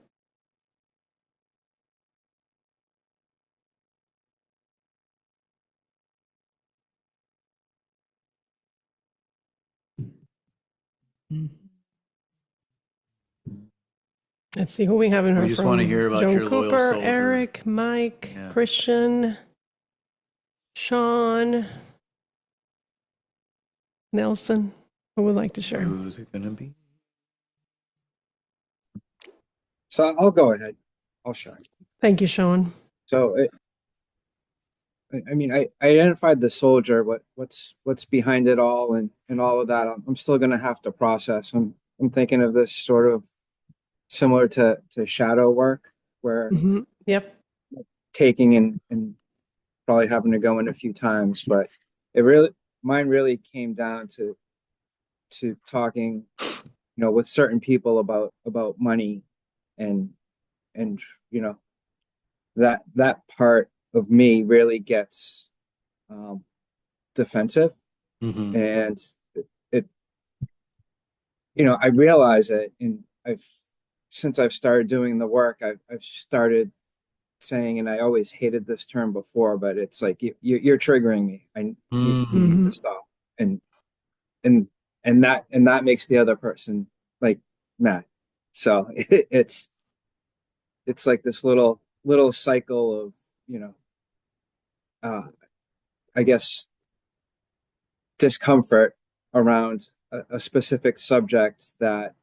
Let's see who we haven't heard We just want to from. hear about John your loyal Cooper, soldier. Eric, Mike, Yeah. Christian, Sean, Nelson. Who would like to share? Who's it gonna be? So I'll go ahead. I'll share. Thank you, Sean. So I mean, I identified the soldier, what's behind it all, and all of that. I'm still going to have to process. I'm thinking of this sort of similar to shadow work, where Yep. taking and probably having to go in a few times, but mine really came down to talking, with certain people about money, and and you know that part of me really gets defensive, Mhm. and it I realize it, and since I've started doing the work, I've started saying, and I always hated this term before, but it's like you're triggering me. You need to stop, and and and that makes the other person like mad. So it's like this little cycle of, uh I guess, discomfort around a specific subject that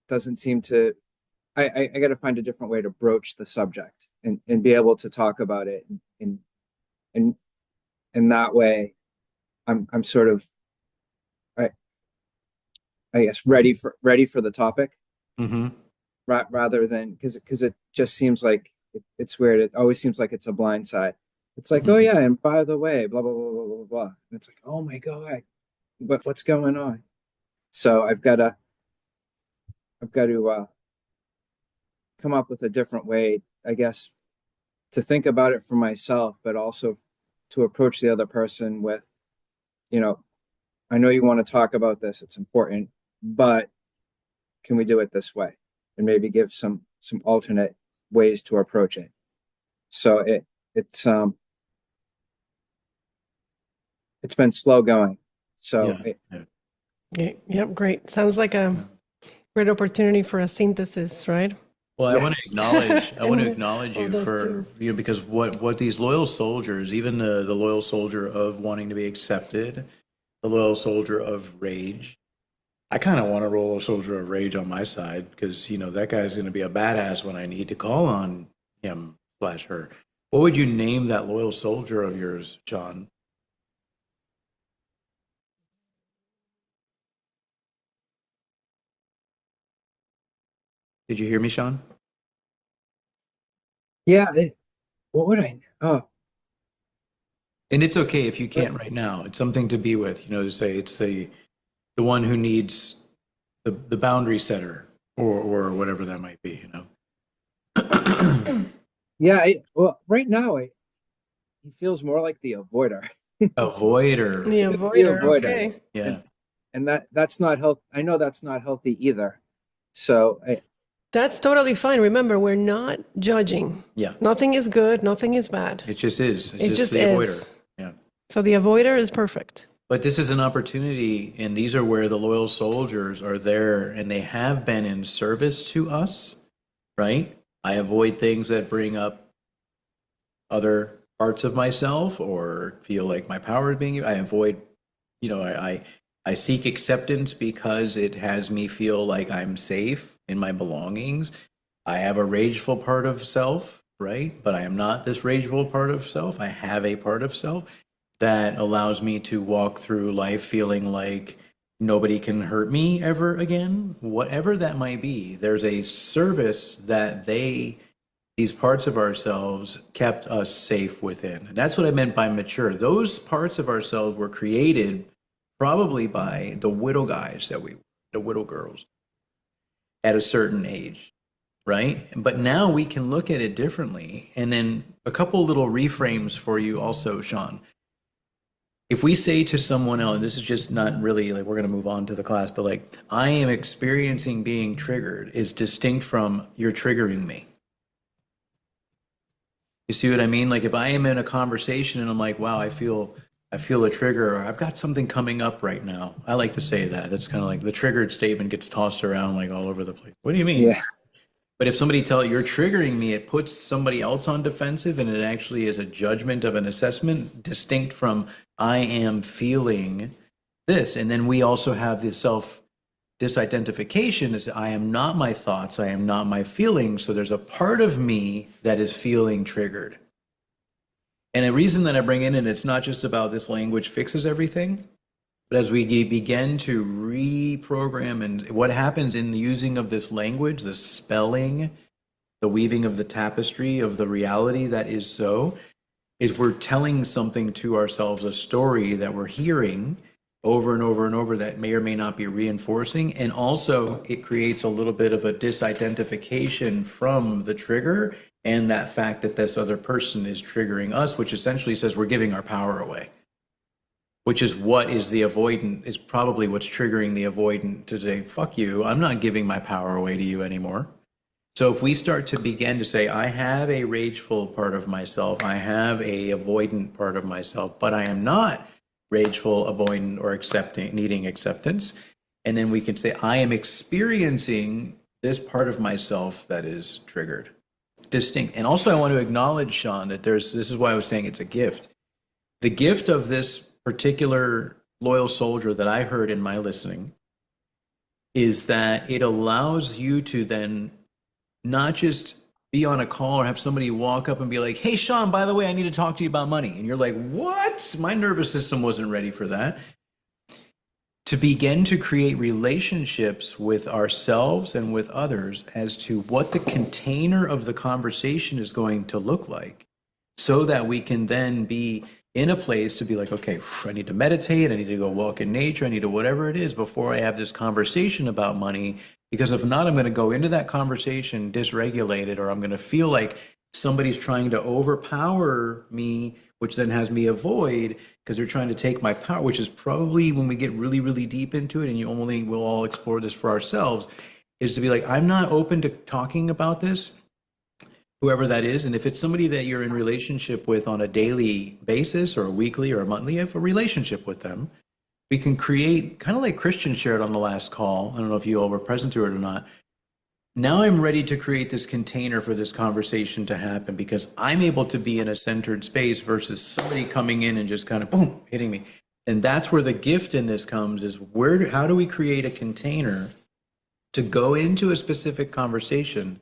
doesn't seem to. I got to find a different way to broach the subject, and be able to talk about it, and in that way I'm sort of, I, I guess, ready for the topic, Mhm. rather than, because it just seems like it's weird. It always seems like it's a blind side. It's like, oh Mhm. yeah, and by the way, blah blah blah blah blah blah. And it's like, oh my god, what's going on? So I've got to come up with a different way, I guess, to think about it for myself, but also to approach the other person with, you know, I know you want to talk about this, it's important, but can we do it this way? And maybe give some alternate ways to approach it. So it's it's been slow going. So Yeah. Yep, great. Sounds like a great opportunity for a synthesis, right? Well, I want to Yes. acknowledge All you those for, two. because what these loyal soldiers, even the loyal soldier of wanting to be accepted, the loyal soldier of rage. I kind of want a loyal soldier of rage on my side because, that guy's going to be a badass when I need to call on him/her. What would you name that loyal soldier of yours, John? Did you hear me, Sean? Yeah. What would I? Oh, And it's okay if you can't right now. It's something to be with, to say it's the one who needs the boundary setter or whatever that might be. yeah. Well, right now, he feels more like the avoider. Avoider. The The avoider, avoider. okay. Yeah. And that's not health. I know that's not healthy either. So That's totally fine. Remember, we're not judging. Yeah. Nothing is good, nothing is bad. It just is. It's It just just the avoider. is. Yeah. So the avoider is perfect. But this is an opportunity, and these are where the loyal soldiers are there, and they have been in service to us, right? I avoid things that bring up other parts of myself or feel like my power is being. I avoid, I seek acceptance because it has me feel like I'm safe in my belongings. I have a rageful part of self, right? But I am not this rageful part of self. I have a part of self that allows me to walk through life feeling like nobody can hurt me ever again, whatever that might be. There's a service that these parts of ourselves kept us safe within. And that's what I meant by mature. Those parts of ourselves were created probably by the widow guys the widow girls at a certain age, right? But now we can look at it differently. And then a couple little reframes for you also, Sean. If we say to someone else, this is just not really like we're going to move on to the class, but like, I am experiencing being triggered is distinct from you're triggering me. You see what I mean? Like if I am in a conversation and I'm like, wow, I feel a trigger, or I've got something coming up right now. I like to say that. That's kind of like the triggered statement gets tossed around like all over the place. What do you mean? yeah. But if somebody tells you're triggering me, it puts somebody else on defensive, and it actually is a judgment of an assessment distinct from I am feeling this. And then we also have the self disidentification is I am not my thoughts, I am not my feelings. So there's a part of me that is feeling triggered. And a reason that I bring in, and it's not just about this language fixes everything, but as we begin to reprogram, and what happens in the using of this language, the spelling, the weaving of the tapestry of the reality that is so, is we're telling something to ourselves, a story that we're hearing over and over and over that may or may not be reinforcing. And also it creates a little bit of a disidentification from the trigger and that fact that this other person is triggering us, which essentially says we're giving our power away. Which is what is the avoidant, is probably what's triggering the avoidant to say, fuck you, I'm not giving my power away to you anymore. So if we start to begin to say, I have a rageful part of myself, I have a avoidant part of myself, but I am not rageful, avoidant, or needing acceptance. And then we can say, I am experiencing this part of myself that is triggered, distinct. And also I want to acknowledge, Sean, that this is why I was saying it's a gift. The gift of this particular loyal soldier that I heard in my listening is that it allows you to then not just be on a call or have somebody walk up and be like, hey, Sean, by the way, I need to talk to you about money. And you're like, what? My nervous system wasn't ready for that. To begin to create relationships with ourselves and with others as to what the container of the conversation is going to look like, so that we can then be in a place to be like, okay, I need to meditate, I need to go walk in nature, I need to whatever it is before I have this conversation about money. Because if not, I'm going to go into that conversation dysregulated, or I'm going to feel like somebody's trying to overpower me, which then has me avoid because they're trying to take my power, which is probably when we get really, really deep into it, and we'll all explore this for ourselves, is to be like, I'm not open to talking about this whoever that is. And if it's somebody that you're in relationship with on a daily basis or a weekly or a monthly, you have a relationship with them, we can create, kind of like Christian shared on the last call. I don't know if you all were present to it or not. Now I'm ready to create this container for this conversation to happen because I'm able to be in a centered space versus somebody coming in and just kind of boom, hitting me. And that's where the gift in this comes is how do we create a container to go into a specific conversation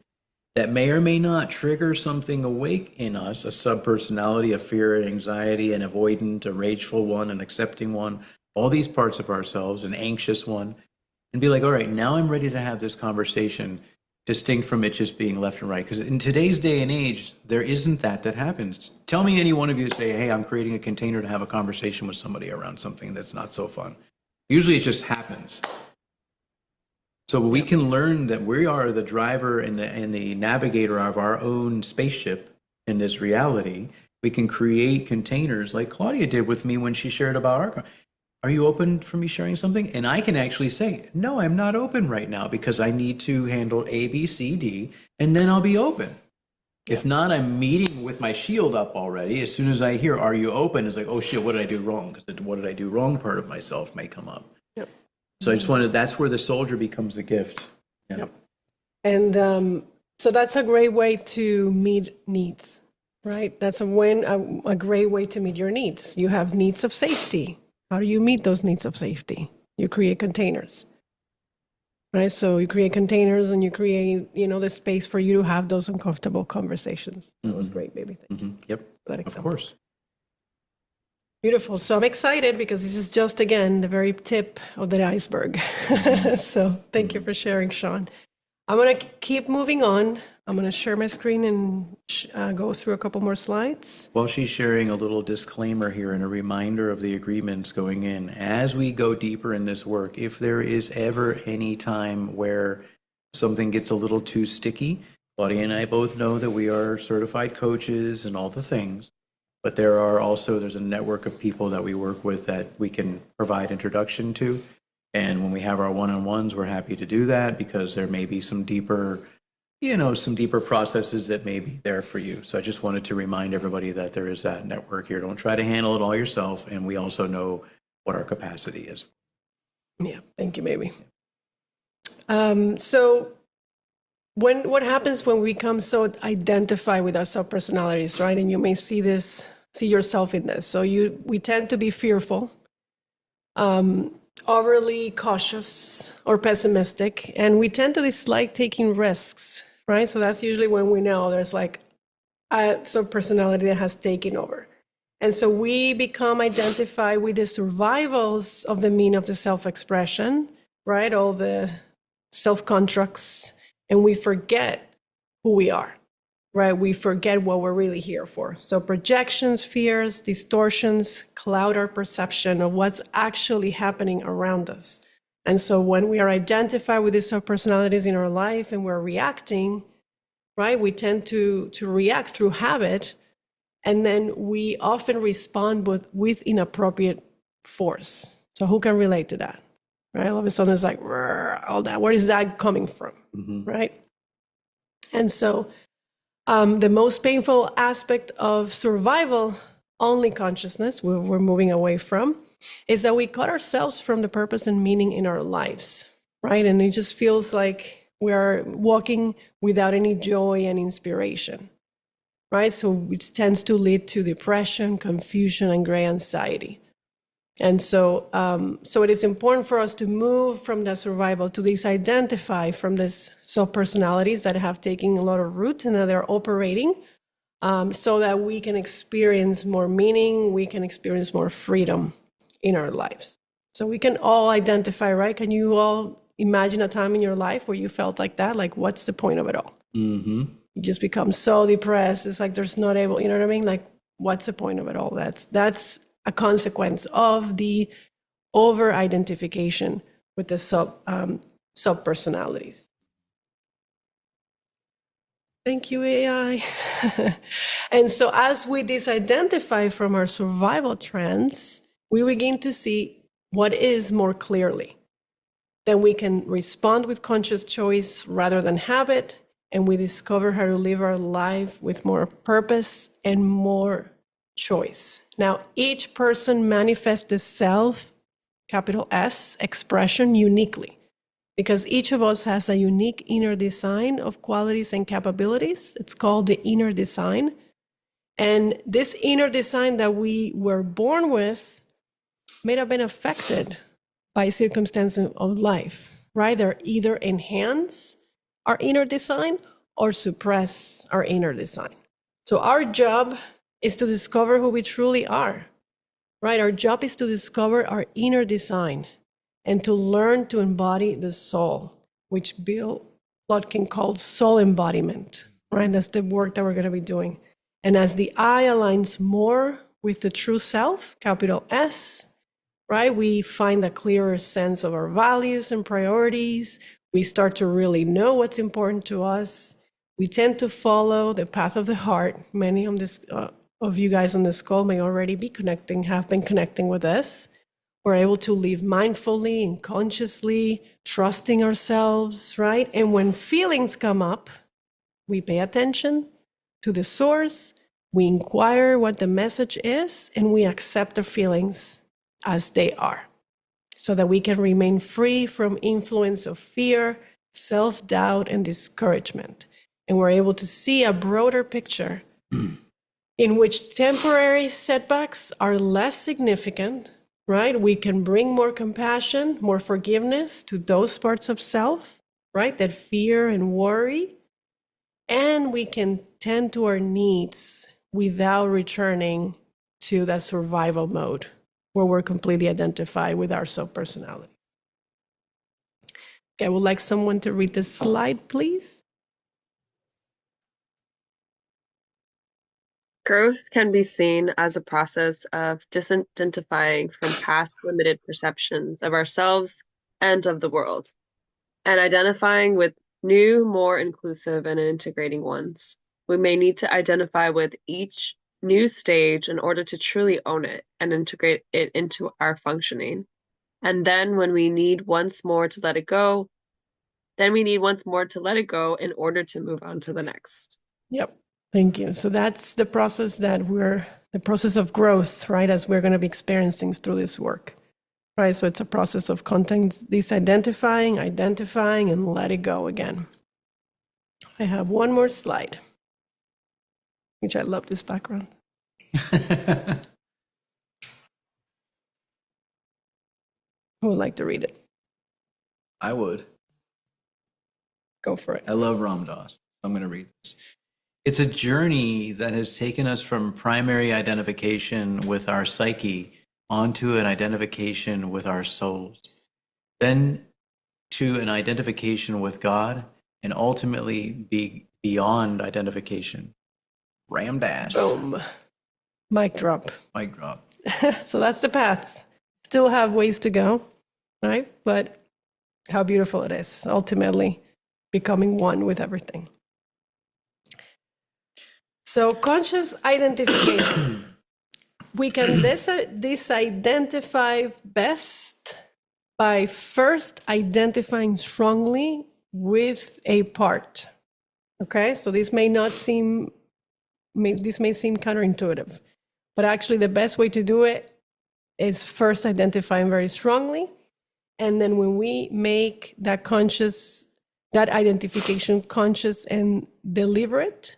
that may or may not trigger something awake in us, a subpersonality, a fear, anxiety, an avoidant, a rageful one, an accepting one, all these parts of ourselves, an anxious one, and be like, all right, now I'm ready to have this conversation distinct from it just being left and right. Because in today's day and age, there isn't that happens. Tell me any one of you say, hey, I'm creating a container to have a conversation with somebody around something that's not so fun. Usually it just happens. So we can learn that we are the driver and the navigator of our own spaceship in this reality. We can create containers like Claudia did with me when she shared about our. Are you open for me sharing something? And I can actually say, no, I'm not open right now because I need to handle A, B, C, D, and then I'll be open. If not, I'm meeting with my shield up already. As soon as I hear, are you open? It's like, oh shit, what did I do wrong? Because the what did I do wrong part of myself may come up. Yep. So I just wanted, that's where the soldier becomes the gift. Yeah. Yep. And so that's a great way to meet needs, right? That's a great way to meet your needs. You have needs of safety. How do you meet those needs of safety? You create containers, right? So you create containers and you create, the space for you to have those uncomfortable conversations. That was great, baby. Thank you. Yep, for that of example. course. Beautiful. So I'm excited because this is just, again, the very tip of the iceberg. So thank you for sharing, Sean. I'm going to keep moving on. I'm going to share my screen and go through a couple more slides. While she's sharing, a little disclaimer here and a reminder of the agreements going in. As we go deeper in this work, if there is ever any time where something gets a little too sticky, Claudia and I both know that we are certified coaches and all the things, but there's a network of people that we work with that we can provide introduction to. And when we have our one-on-ones, we're happy to do that because there may be some deeper processes that may be there for you. So I just wanted to remind everybody that there is that network here. Don't try to handle it all yourself. And we also know what our capacity is. Yeah, thank you, baby. So what happens when we become so identified with our subpersonalities, right? And you may see yourself in this. So we tend to be fearful, overly cautious or pessimistic, and we tend to dislike taking risks, right? So that's usually when we know there's like a subpersonality that has taken over. And so we become identified with the survivals of the mean of the self-expression, right? All the self-constructs, and we forget who we are, right? We forget what we're really here for. So projections, fears, distortions cloud our perception of what's actually happening around us. And so when we are identified with these subpersonalities in our life and we're reacting, right, we tend to react through habit, and then we often respond with inappropriate force. So who can relate to that, right? All of a sudden it's like, all that, where is that coming from, right? And so the most painful aspect of survival, only consciousness, we're moving away from, is that we cut ourselves from the purpose and meaning in our lives, right? And it just feels like we are walking without any joy and inspiration, right? So it tends to lead to depression, confusion, and great anxiety. And so it is important for us to move from that survival to disidentify from these subpersonalities that have taken a lot of root and that they're operating, so that we can experience more meaning, we can experience more freedom in our lives. So we can all identify, right? Can you all imagine a time in your life where you felt like that? Like, what's the point of it all? You just become so depressed. It's like there's not able, you know what I mean? Like, what's the point of it all? That's a consequence of the over-identification with the subpersonalities. Thank you, AI. And so as we disidentify from our survival trends, we begin to see what is more clearly. Then we can respond with conscious choice rather than habit, and we discover how to live our life with more purpose and more choice. Now, each person manifests the self, capital S, expression uniquely, because each of us has a unique inner design of qualities and capabilities. It's called the inner design. And this inner design that we were born with may have been affected by circumstances of life, right? They're either enhance our inner design or suppress our inner design. So our job is to discover who we truly are, right? Our job is to discover our inner design and to learn to embody the soul, which Bill Plotkin called soul embodiment, right? That's the work that we're going to be doing. And as the I aligns more with the true self, capital S, right? We find a clearer sense of our values and priorities. We start to really know what's important to us. We tend to follow the path of the heart. Many of you guys on this call may already be have been connecting with us. We're able to live mindfully and consciously, trusting ourselves, right? And when feelings come up, we pay attention to the source, we inquire what the message is, and we accept the feelings as they are, so that we can remain free from influence of fear, self-doubt, and discouragement. And we're able to see a broader picture in which temporary setbacks are less significant, right? We can bring more compassion, more forgiveness to those parts of self, right, that fear and worry. And we can tend to our needs without returning to that survival mode where we're completely identified with our subpersonality. Okay, I would like someone to read this slide, please. Growth can be seen as a process of disidentifying from past limited perceptions of ourselves and of the world, and identifying with new, more inclusive and integrating ones. We may need to identify with each new stage in order to truly own it and integrate it into our functioning. And then when we need once more to let it go, in order to move on to the next. Yep. Thank you. So that's the process the process of growth, right? As we're going to be experiencing through this work, right? So it's a process of content disidentifying, identifying, and let it go again. I have one more slide, which I love this background. Who would like to read it? I would. Go for it. I love Ram Dass. I'm going to read this. It's a journey that has taken us from primary identification with our psyche onto an identification with our souls, then to an identification with God, and ultimately beyond identification. Ram Dass. Boom. Mic drop. Mic drop. So that's the path. Still have ways to go, right? But how beautiful it is, ultimately becoming one with everything. So conscious identification. We can disidentify best by first identifying strongly with a part. Okay, so this may seem counterintuitive, but actually the best way to do it is first identifying very strongly. And then when we make that identification conscious and deliberate,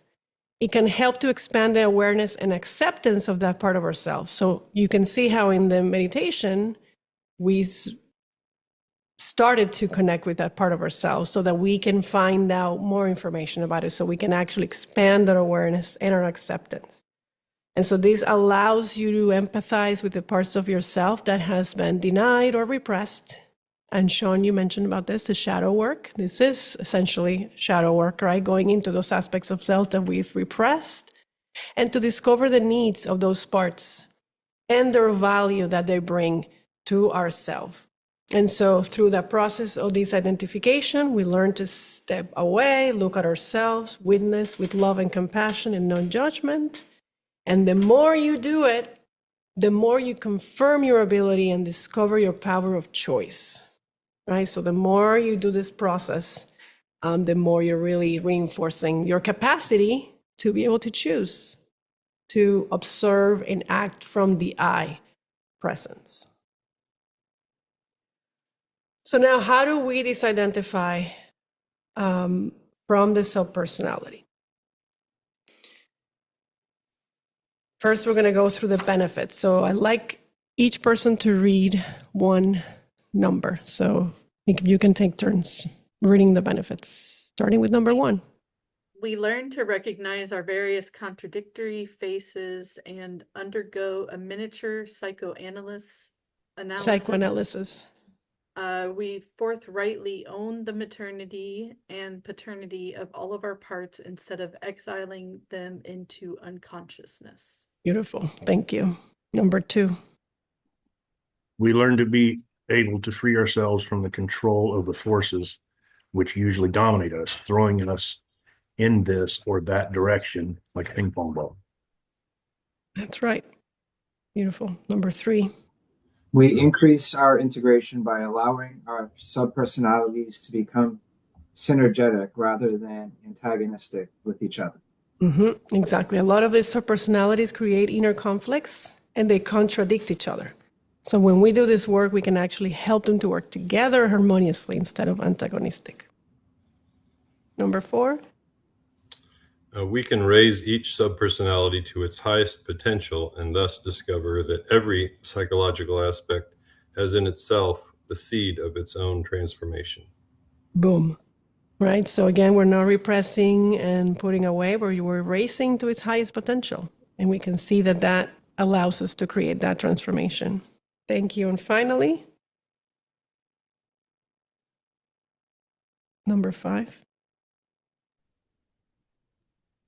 it can help to expand the awareness and acceptance of that part of ourselves. So you can see how in the meditation, we started to connect with that part of ourselves so that we can find out more information about it, so we can actually expand our awareness and our acceptance. And so this allows you to empathize with the parts of yourself that has been denied or repressed. And Sean, you mentioned about this, the shadow work. This is essentially shadow work, right? Going into those aspects of self that we've repressed and to discover the needs of those parts and their value that they bring to ourself. And so through that process of this identification, we learn to step away, look at ourselves, witness with love and compassion and no judgment. And the more you do it, the more you confirm your ability and discover your power of choice. Right? So the more you do this process, the more you're really reinforcing your capacity to be able to choose, to observe and act from the I presence. So now, how do we disidentify from the subpersonality? First, we're going to go through the benefits. So I like each person to read one number. So you can take turns reading the benefits, starting with number 1. We learn to recognize our various contradictory faces and undergo a miniature psychoanalysis. Psychoanalysis. We forthrightly own the maternity and paternity of all of our parts instead of exiling them into unconsciousness. Beautiful. Thank you. Number 2. We learn to be able to free ourselves from the control of the forces which usually dominate us, throwing us in this or that direction like a ping pong ball. That's right. Beautiful. Number 3. We increase our integration by allowing our subpersonalities to become synergetic rather than antagonistic with each other. Exactly. A lot of these subpersonalities create inner conflicts and they contradict each other. So when we do this work, we can actually help them to work together harmoniously instead of antagonistic. Number 4. We can raise each subpersonality to its highest potential and thus discover that every psychological aspect has in itself the seed of its own transformation. Boom. Right? So again, we're not repressing and putting away, we're raising to its highest potential. And we can see that that allows us to create that transformation. Thank you. And finally, number 5.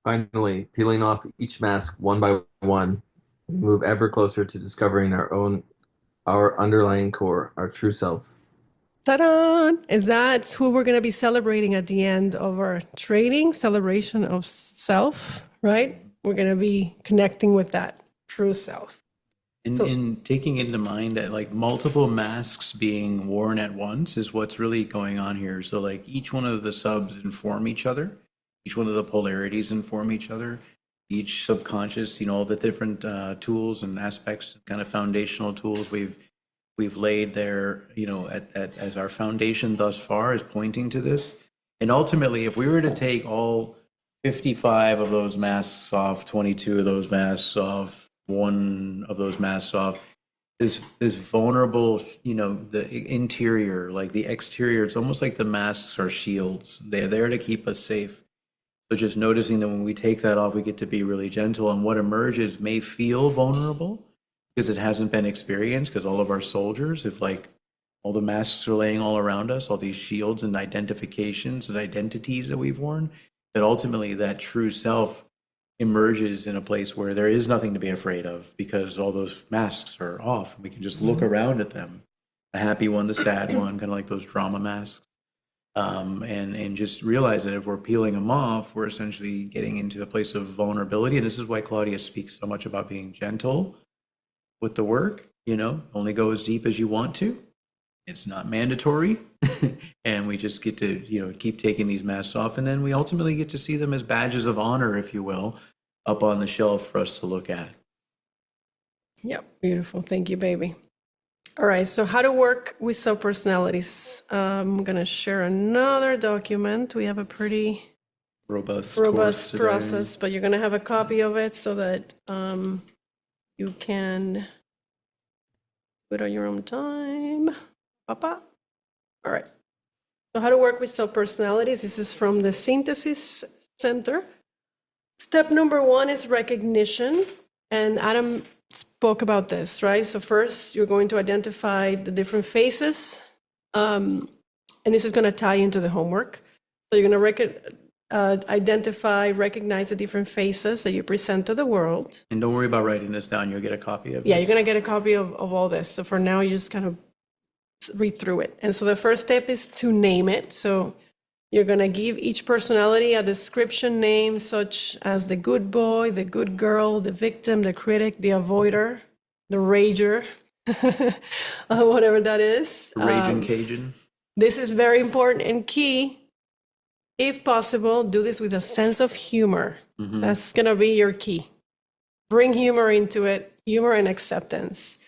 Finally, peeling off each mask one by one, we move ever closer to discovering our underlying core, our true self. Ta-da! Is that who we're going to be celebrating at the end of our training, celebration of self, right? We're going to be connecting with that true self. And taking into mind that like multiple masks being worn at once is what's really going on here. So like each one of the subs inform each other. Each one of the polarities inform each other. Each subconscious, all the different tools and aspects, kind of foundational tools we've laid there, as our foundation thus far is pointing to this. And ultimately, if we were to take all 55 of those masks off, 22 of those masks off, 1 of those masks off, this vulnerable, the interior, like the exterior, it's almost like the masks are shields. They're there to keep us safe. So just noticing that when we take that off, we get to be really gentle, and what emerges may feel vulnerable because it hasn't been experienced, because all of our soldiers, if like all the masks are laying all around us, all these shields and identifications and identities that we've worn, that ultimately that true self emerges in a place where there is nothing to be afraid of because all those masks are off. We can just look around at them, the happy one, the sad one, kind of like those drama masks. And just realize that if we're peeling them off, we're essentially getting into a place of vulnerability. And this is why Claudia speaks so much about being gentle with the work, only go as deep as you want to. It's not mandatory. And we just get to, keep taking these masks off. And then we ultimately get to see them as badges of honor, if you will, up on the shelf for us to look at. Yep. Beautiful. Thank you, baby. All right, so how to work with subpersonalities. I'm going to share another document. We have a pretty robust process, but you're going to have a copy of it so that you can do it on your own time. Papa. All right. So how to work with subpersonalities. This is from the Synthesis Center. Step number 1 is recognition. And Adam spoke about this, right? So first, you're going to identify the different faces. And this is going to tie into the homework. So you're going to recognize the different faces that you present to the world. And don't worry about writing this down. You'll get a copy of it. Yeah, you're going to get a copy of all this. So for now, you just kind of read through it. And so the first step is to name it. So you're going to give each personality a description name, such as the good boy, the good girl, the victim, the critic, the avoider, the rager, whatever that is. Raging Cajun. This is very important and key if possible, do this with a sense of humor. Mhm. That's going to be your key. Bring humor into it, humor and acceptance.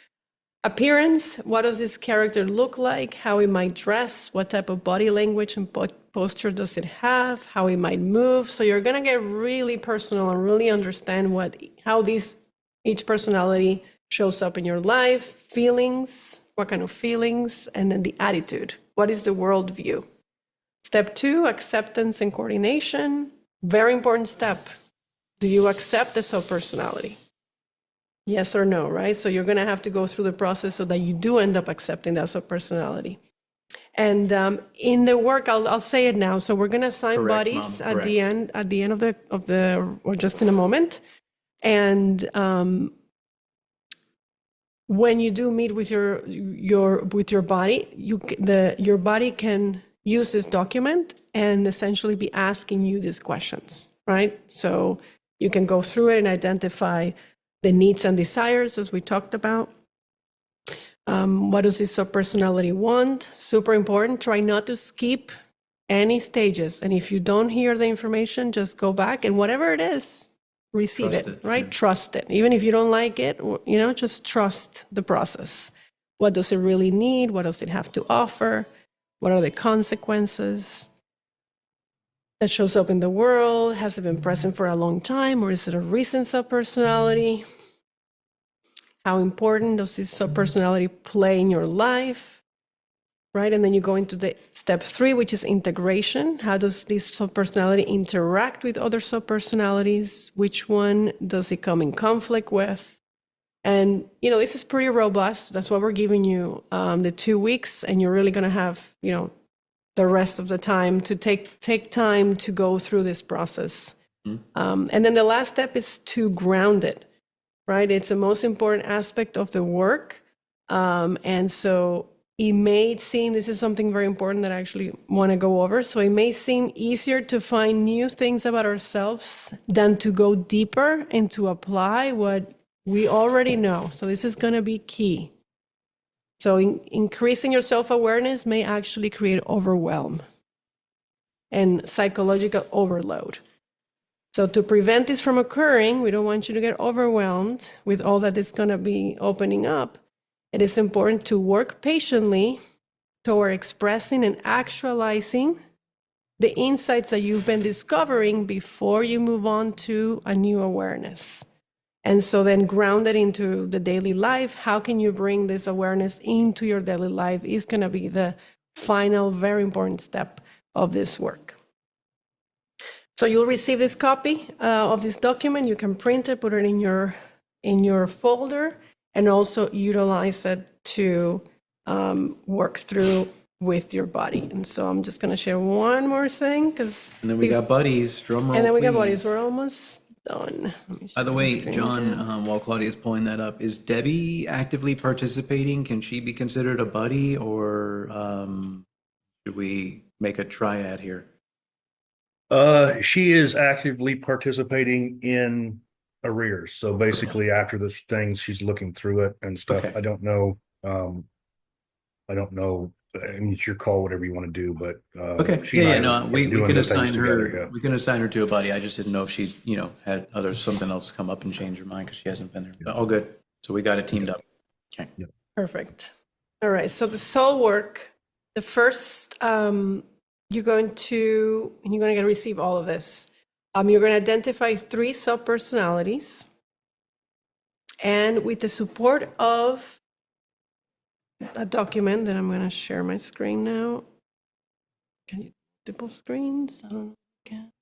Appearance, what does this character look like? How he might dress? What type of body language and posture does it have? How he might move? So you're going to get really personal and really understand how each personality shows up in your life, feelings, what kind of feelings, and then the attitude. What is the worldview? Step 2, acceptance and coordination. Very important step. Do you accept the subpersonality? Yes or no, right? So you're going to have to go through the process so that you do end up accepting that subpersonality. And in the work, I'll say it now. So we're going to assign Correct, bodies Mom, at correct. the end of the or just in a moment. And when you do meet with your body, your body can use this document and essentially be asking you these questions, right? So you can go through it and identify the needs and desires, as we talked about. What does this subpersonality want? Super important. Try not to skip any stages. And if you don't hear the information, just go back and whatever it is, receive Trust it, it, right? yeah. Trust it. Even if you don't like it, just trust the process. What does it really need? What does it have to offer? What are the consequences that shows up in the world? Has it been present for a long time, or is it a recent subpersonality? How important does this subpersonality play in your life, right? And then you go into the step 3, which is integration. How does this subpersonality interact with other subpersonalities? Which one does it come in conflict with? And, this is pretty robust. That's why we're giving you the 2 weeks, and you're really going to have, the rest of the time to take time to go through this process. And then the last step is to ground it, right? It's the most important aspect of the work. And so it may seem, this is something very important that I actually want to go over. So it may seem easier to find new things about ourselves than to go deeper and to apply what we already know. So this is going to be key. So increasing your self-awareness may actually create overwhelm and psychological overload. So to prevent this from occurring, we don't want you to get overwhelmed with all that is going to be opening up. It is important to work patiently toward expressing and actualizing the insights that you've been discovering before you move on to a new awareness. And so then ground it into the daily life. How can you bring this awareness into your daily life is going to be the final, very important step of this work. So you'll receive this copy of this document. You can print it, put it in your folder, and also utilize it to work through with your body. And so I'm just going to share one more thing because. And then we got buddies. Drum roll, And then we got please. buddies. We're almost done. By the way, John, while Claudia is pulling that up, is Debbie actively participating? Can she be considered a buddy, or should we make a triad here? She is actively participating in arrears. So basically after this thing, she's looking through it and stuff. Okay. I don't know. I mean, it's your call, whatever you want to do, but Okay. she and I are We doing can the things assign her. together, yeah. We can assign her to a buddy. I just didn't know if she, had something else come up and change her mind because she hasn't been there. But all good. So we got it teamed up. Okay. Yeah. Perfect. All right. So the soul work, the first, you're going to receive all of this. You're going to identify 3 subpersonalities, and with the support of a document that I'm going to share my screen now. Can you multiple screens? I don't know. Can.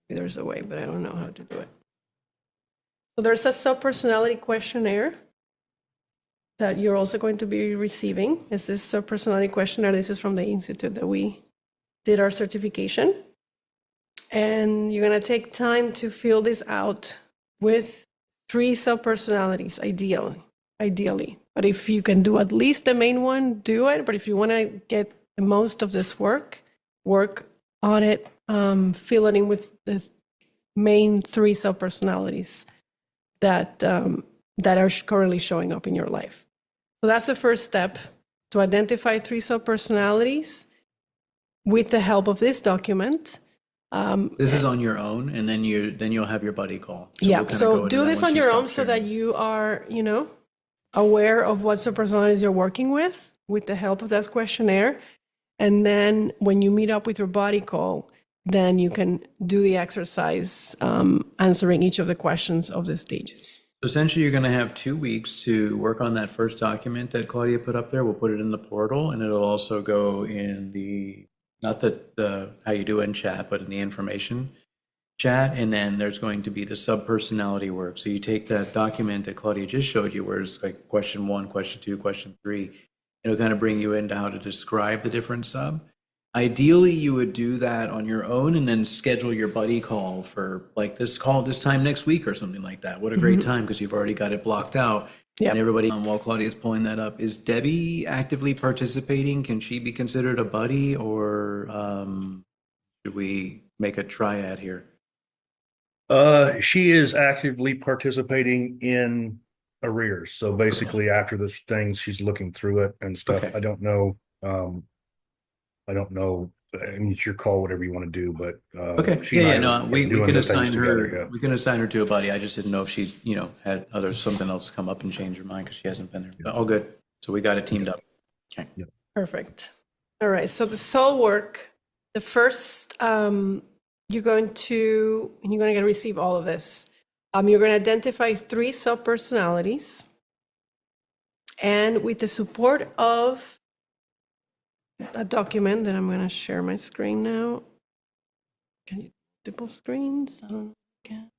There's a way, but I don't know how to do it. So there's a subpersonality questionnaire that you're also going to be receiving. It's this subpersonality questionnaire. This is from the institute that we did our certification. And you're going to take time to fill this out with 3 subpersonalities, ideally. But if you can do at least the main one, do it. But if you want to get the most of this work on it, fill it in with the main 3 subpersonalities that are currently showing up in your life. So that's the first step. to identify 3 subpersonalities with the help of this document. This is on your own, and then you'll have your buddy call. Yeah, we'll kinda go so into do that this once on you your stop own so that sharing. you are, aware of what subpersonalities you're working with the help of that questionnaire. And then when you meet up with your body call, then you can do the exercise answering each of the questions of the stages. Essentially, you're going to have 2 weeks to work on that first document that Claudia put up there. We'll put it in the portal, and it'll also go in the, not the how you do in chat, but in the information chat. And then there's going to be the subpersonality work. So you take that document that Claudia just showed you, where it's like question 1, question 2, question 3. It'll kind of bring you into how to describe the different sub. Ideally, you would do that on your own and then schedule your buddy call for like this call this time next week or something like that. What a great time, because you've already got it blocked out. Yep. And everybody, while Claudia's pulling that up, is Debbie actively participating? Can she be considered a buddy, or should we make a triad here? She is actively participating in arrears. So basically after this thing, she's looking through it and stuff. Okay. I don't know. I don't know. I mean, it's your call, whatever you want to do, but Okay. she and I No, are we doing can the things assign her. together, yeah. We can assign her to a buddy. I just didn't know if she, had something else come up and change her mind because she hasn't been there. But all good. So we got it teamed up. Okay. Yeah. Perfect. All right. So the soul work, the first, you're going to get receive all of this. You're going to identify 3 subpersonalities, and with the support of a document that I'm going to share my screen now. Can you multiple screens? I don't know. Can.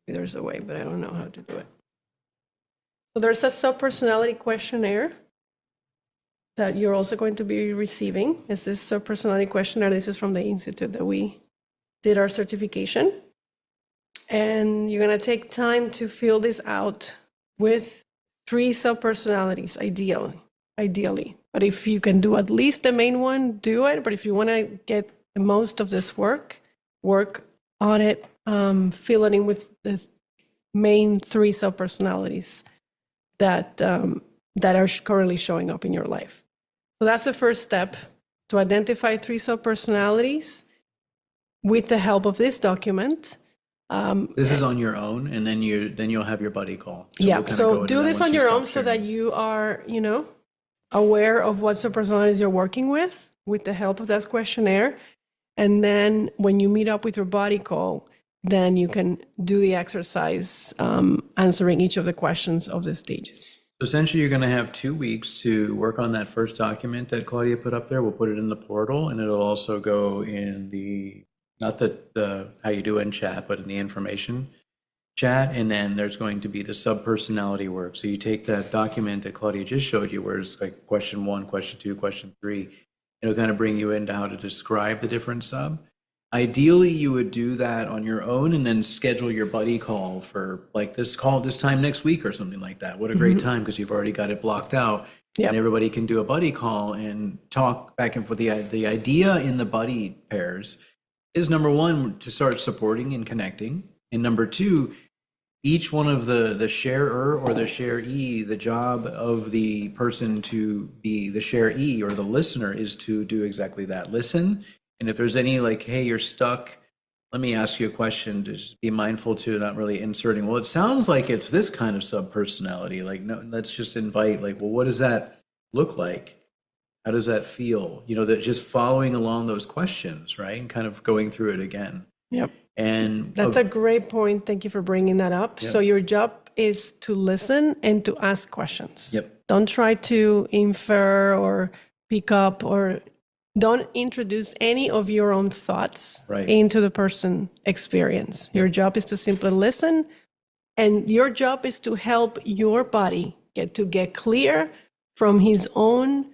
There's a way, but I don't know how to do it. So there's a subpersonality questionnaire that you're also going to be receiving. It's this subpersonality questionnaire. This is from the institute that we did our certification. And you're going to take time to fill this out with 3 subpersonalities, ideally. But if you can do at least the main one, do it. But if you want to get the most of this work on it, fill it in with the main 3 subpersonalities that are currently showing up in your life. So that's the first step, to identify 3 subpersonalities with the help of this document. This is on your own, and then you'll have your buddy call. So do this on your own so that you are, aware of what subpersonalities you're working with the help of that questionnaire. And then when you meet up with your body call, then you can do the exercise answering each of the questions of the stages. Essentially, you're going to have 2 weeks to work on that first document that Claudia put up there. We'll put it in the portal, and it'll also go in the, not the how you do in chat, but in the information chat. And then there's going to be the subpersonality work. So you take that document that Claudia just showed you, where it's like question 1, question 2, question 3. It'll kind of bring you into how to describe the different sub. Ideally, you would do that on your own and then schedule your buddy call for like this call this time next week or something like that. What a great time, because you've already got it blocked out. Yep. And everybody can do a buddy call and talk back and forth. The idea in the buddy pairs is, number 1, to start supporting and connecting. And number 2, each one of the sharer or the sharee, the job of the person to be the sharee or the listener is to do exactly that. Listen. And if there's any like, hey, you're stuck, let me ask you a question, to just be mindful to not really inserting, well, it sounds like it's this kind of subpersonality. Like, no, let's just invite, like, well, what does that look like? How does that feel? That just following along those questions, right? And kind of going through it again. Yep. And that's a great point. Thank you for bringing that up. Yep. So your job is to listen and to ask questions. Yep. Don't try to infer or pick up, or don't introduce any of your own thoughts into the person experience. Your job is to simply listen, and your job is to help your body get clear from his own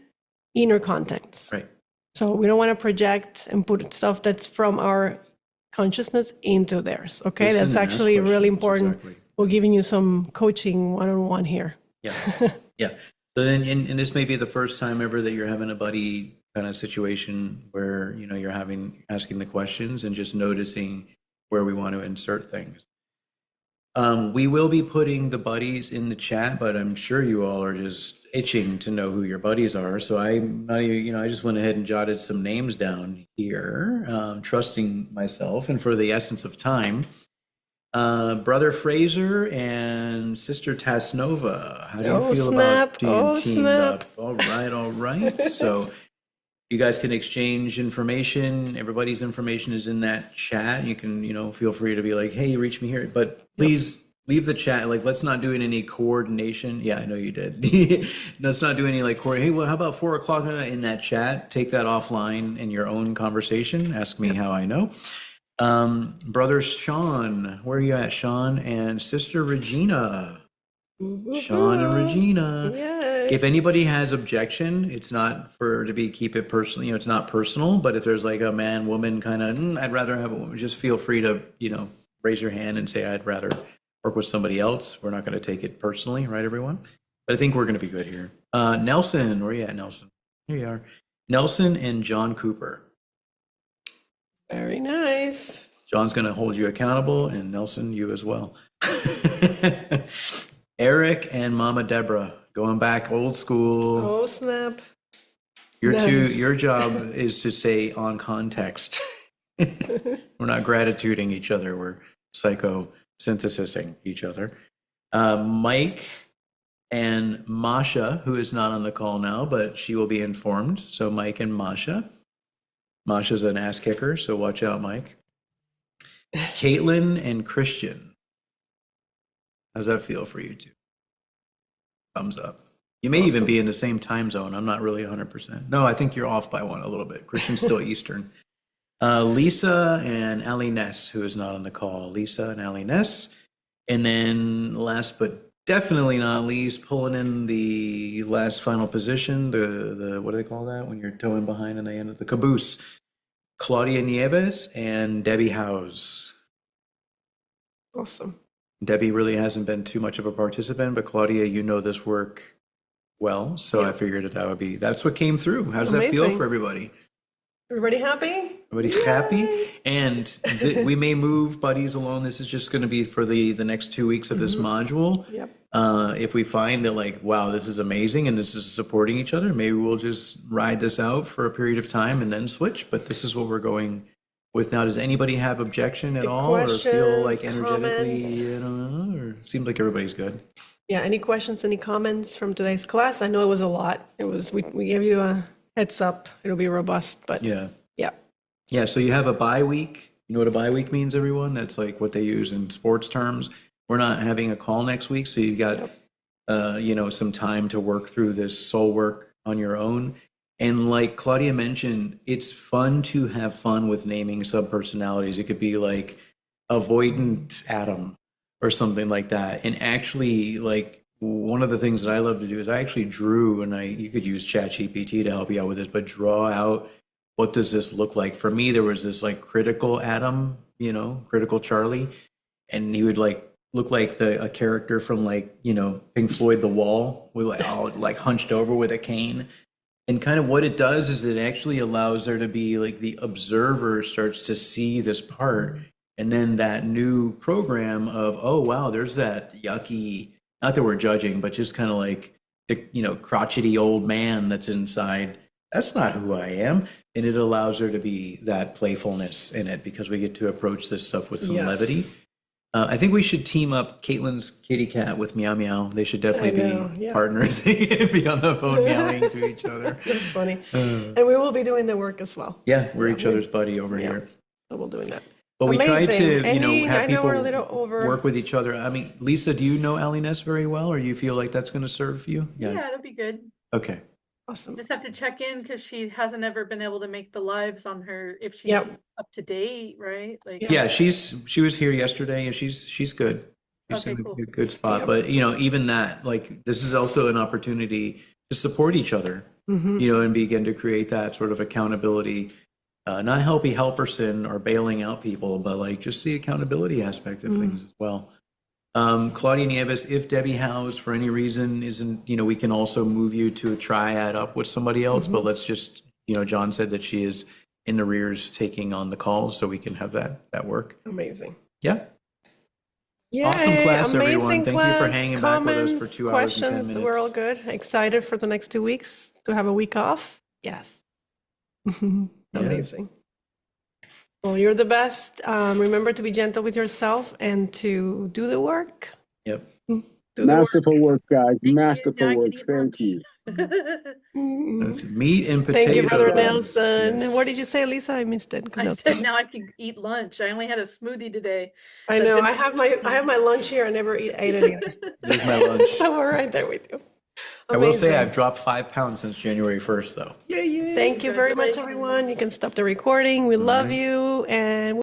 inner contents. Right. So we don't want to project and put stuff that's from our consciousness into theirs. Okay, that's actually really important. Exactly. We're giving you some coaching one-on-one here. Yeah, yeah. So then, and this may be the first time ever that you're having a buddy kind of situation where you're asking the questions and just noticing where we want to insert things. We will be putting the buddies in the chat, but I'm sure you all are just itching to know who your buddies are. So I'm not even, I just went ahead and jotted some names down here, trusting myself. And for the essence of time, Brother Fraser and Sister Tasnova, how do you feel about being teamed up? All right, all right. So you guys can exchange information. Everybody's information is in that chat. You can, feel free to be like, hey, reach me here. But please leave the chat. Like, let's not do any coordination. Yeah, I know you did. Let's not do any hey, well, how about 4 o'clock in that chat? Take that offline in your own conversation. Ask me how I know. Brother Sean, where are you at, Sean? And Sister Regina. Sean and Regina. Yay. If anybody has objection, it's not keep it personal. It's not personal. But if there's like a man, woman kind of, I'd rather have a woman. Just feel free to, raise your hand and say I'd rather work with somebody else. We're not going to take it personally, right, everyone? But I think we're going to be good here. Nelson, where are you at, Nelson? Here you are. Nelson and John Cooper. Very nice. John's going to hold you accountable, and Nelson, you as well. Eric and Mama Deborah, going back old school. Oh, snap. Your job is to say on context. We're not gratituding each other. We're psychosynthesizing each other. Mike and Masha, who is not on the call now, but she will be informed. So Mike and Masha. Masha's an ass kicker, so watch out, Mike. Caitlin and Christian. How's that feel for you two? Thumbs up. You may even be in the same time zone. I'm not really 100%. No, I think you're off by one a little bit. Christian's still Eastern. Lisa and Ali Ness, who is not on the call. Lisa and Ali Ness. And then last but definitely not least, pulling in the last final position, the what do they call that when you're towing behind and they end at the caboose? Claudia Nieves and Debbie Howes. Awesome. Debbie really hasn't been too much of a participant, but Claudia, you know this work well, so I figured that's what came through. How does that feel for everybody? Everybody happy? Everybody happy? And we may move buddies along. This is just going to be for the next 2 weeks of this module. Yep. If we find that wow, this is amazing and this is supporting each other, maybe we'll just ride this out for a period of time and then switch. But this is what we're going with now. Does anybody have objection at all, or feel like energetically, or seems like everybody's good? Yeah. Any questions? Any comments from today's class? I know it was a lot. We gave you a heads up. It'll be robust, but yeah. So you have a bye week. You know what a bye week means, everyone? That's like what they use in sports terms. We're not having a call next week, so you've got some time to work through this soul work on your own. And like Claudia mentioned, it's fun to have fun with naming subpersonalities. It could be like avoidant Adam or something like that. And actually, like, one of the things that I love to do is I actually drew, and you could use ChatGPT to help you out with this, but draw out what does this look like. For me, there was this like critical Adam, critical Charlie, and he would like look like a character from Pink Floyd, The Wall, with all hunched over with a cane. And kind of what it does is it actually allows there to be like the observer starts to see this part, and then that new program of, oh wow, there's that yucky, not that we're judging, but just kind of like the crotchety old man that's inside. That's not who I am. And it allows there to be that playfulness in it because we get to approach this stuff with some levity. I think we should team up Caitlin's kitty cat with Meow Meow. They should definitely be partners. Be on the phone meowing to each other. That's funny. And we will be doing the work as well. Yeah, we're each other's buddy over here. So we'll doing that. But we try to, have people work with each other. I mean, Lisa, do you know Ali Ness very well, or you feel like that's going to serve you? Yeah, that'd be good. Okay. Awesome. Just have to check in because she hasn't ever been able to make the lives on her if she's up to date, right? She was here yesterday and she's good. She's in a good spot. But even that, like, this is also an opportunity to support each other, and begin to create that sort of accountability. Not helperson or bailing out people, but like just the accountability aspect of things as well. Claudia Nieves, if Debbie Howes for any reason isn't, we can also move you to a triad up with somebody else, but let's just, John said that she is in the rears taking on the calls so we can have that work. Amazing. Yeah. Awesome Yay, class, everyone. amazing Thank you for class. hanging back with us for Comments, 2 hours and 10 questions, we're all minutes. good. Excited for the next 2 weeks to have a week off. Yes. Amazing. Well, you're the best. Remember to be gentle with yourself and to do the work. Yep. Do the work. Masterful work, guys. Thank you. Masterful Now I can work. eat Thank lunch. you. That's meat and potatoes. Thank you, Brother Yes. Nelson. Yes. What did you say, Lisa? I missed it. I said now I can eat lunch. I only had a smoothie today. I know. I have my lunch here. I never ate it either. Here's my lunch. So we're right there with you. I will say Amazing. I've dropped 5 pounds since January 1st, though. Yay, yay. Thank you very much, everyone. You can stop the recording. We love you, and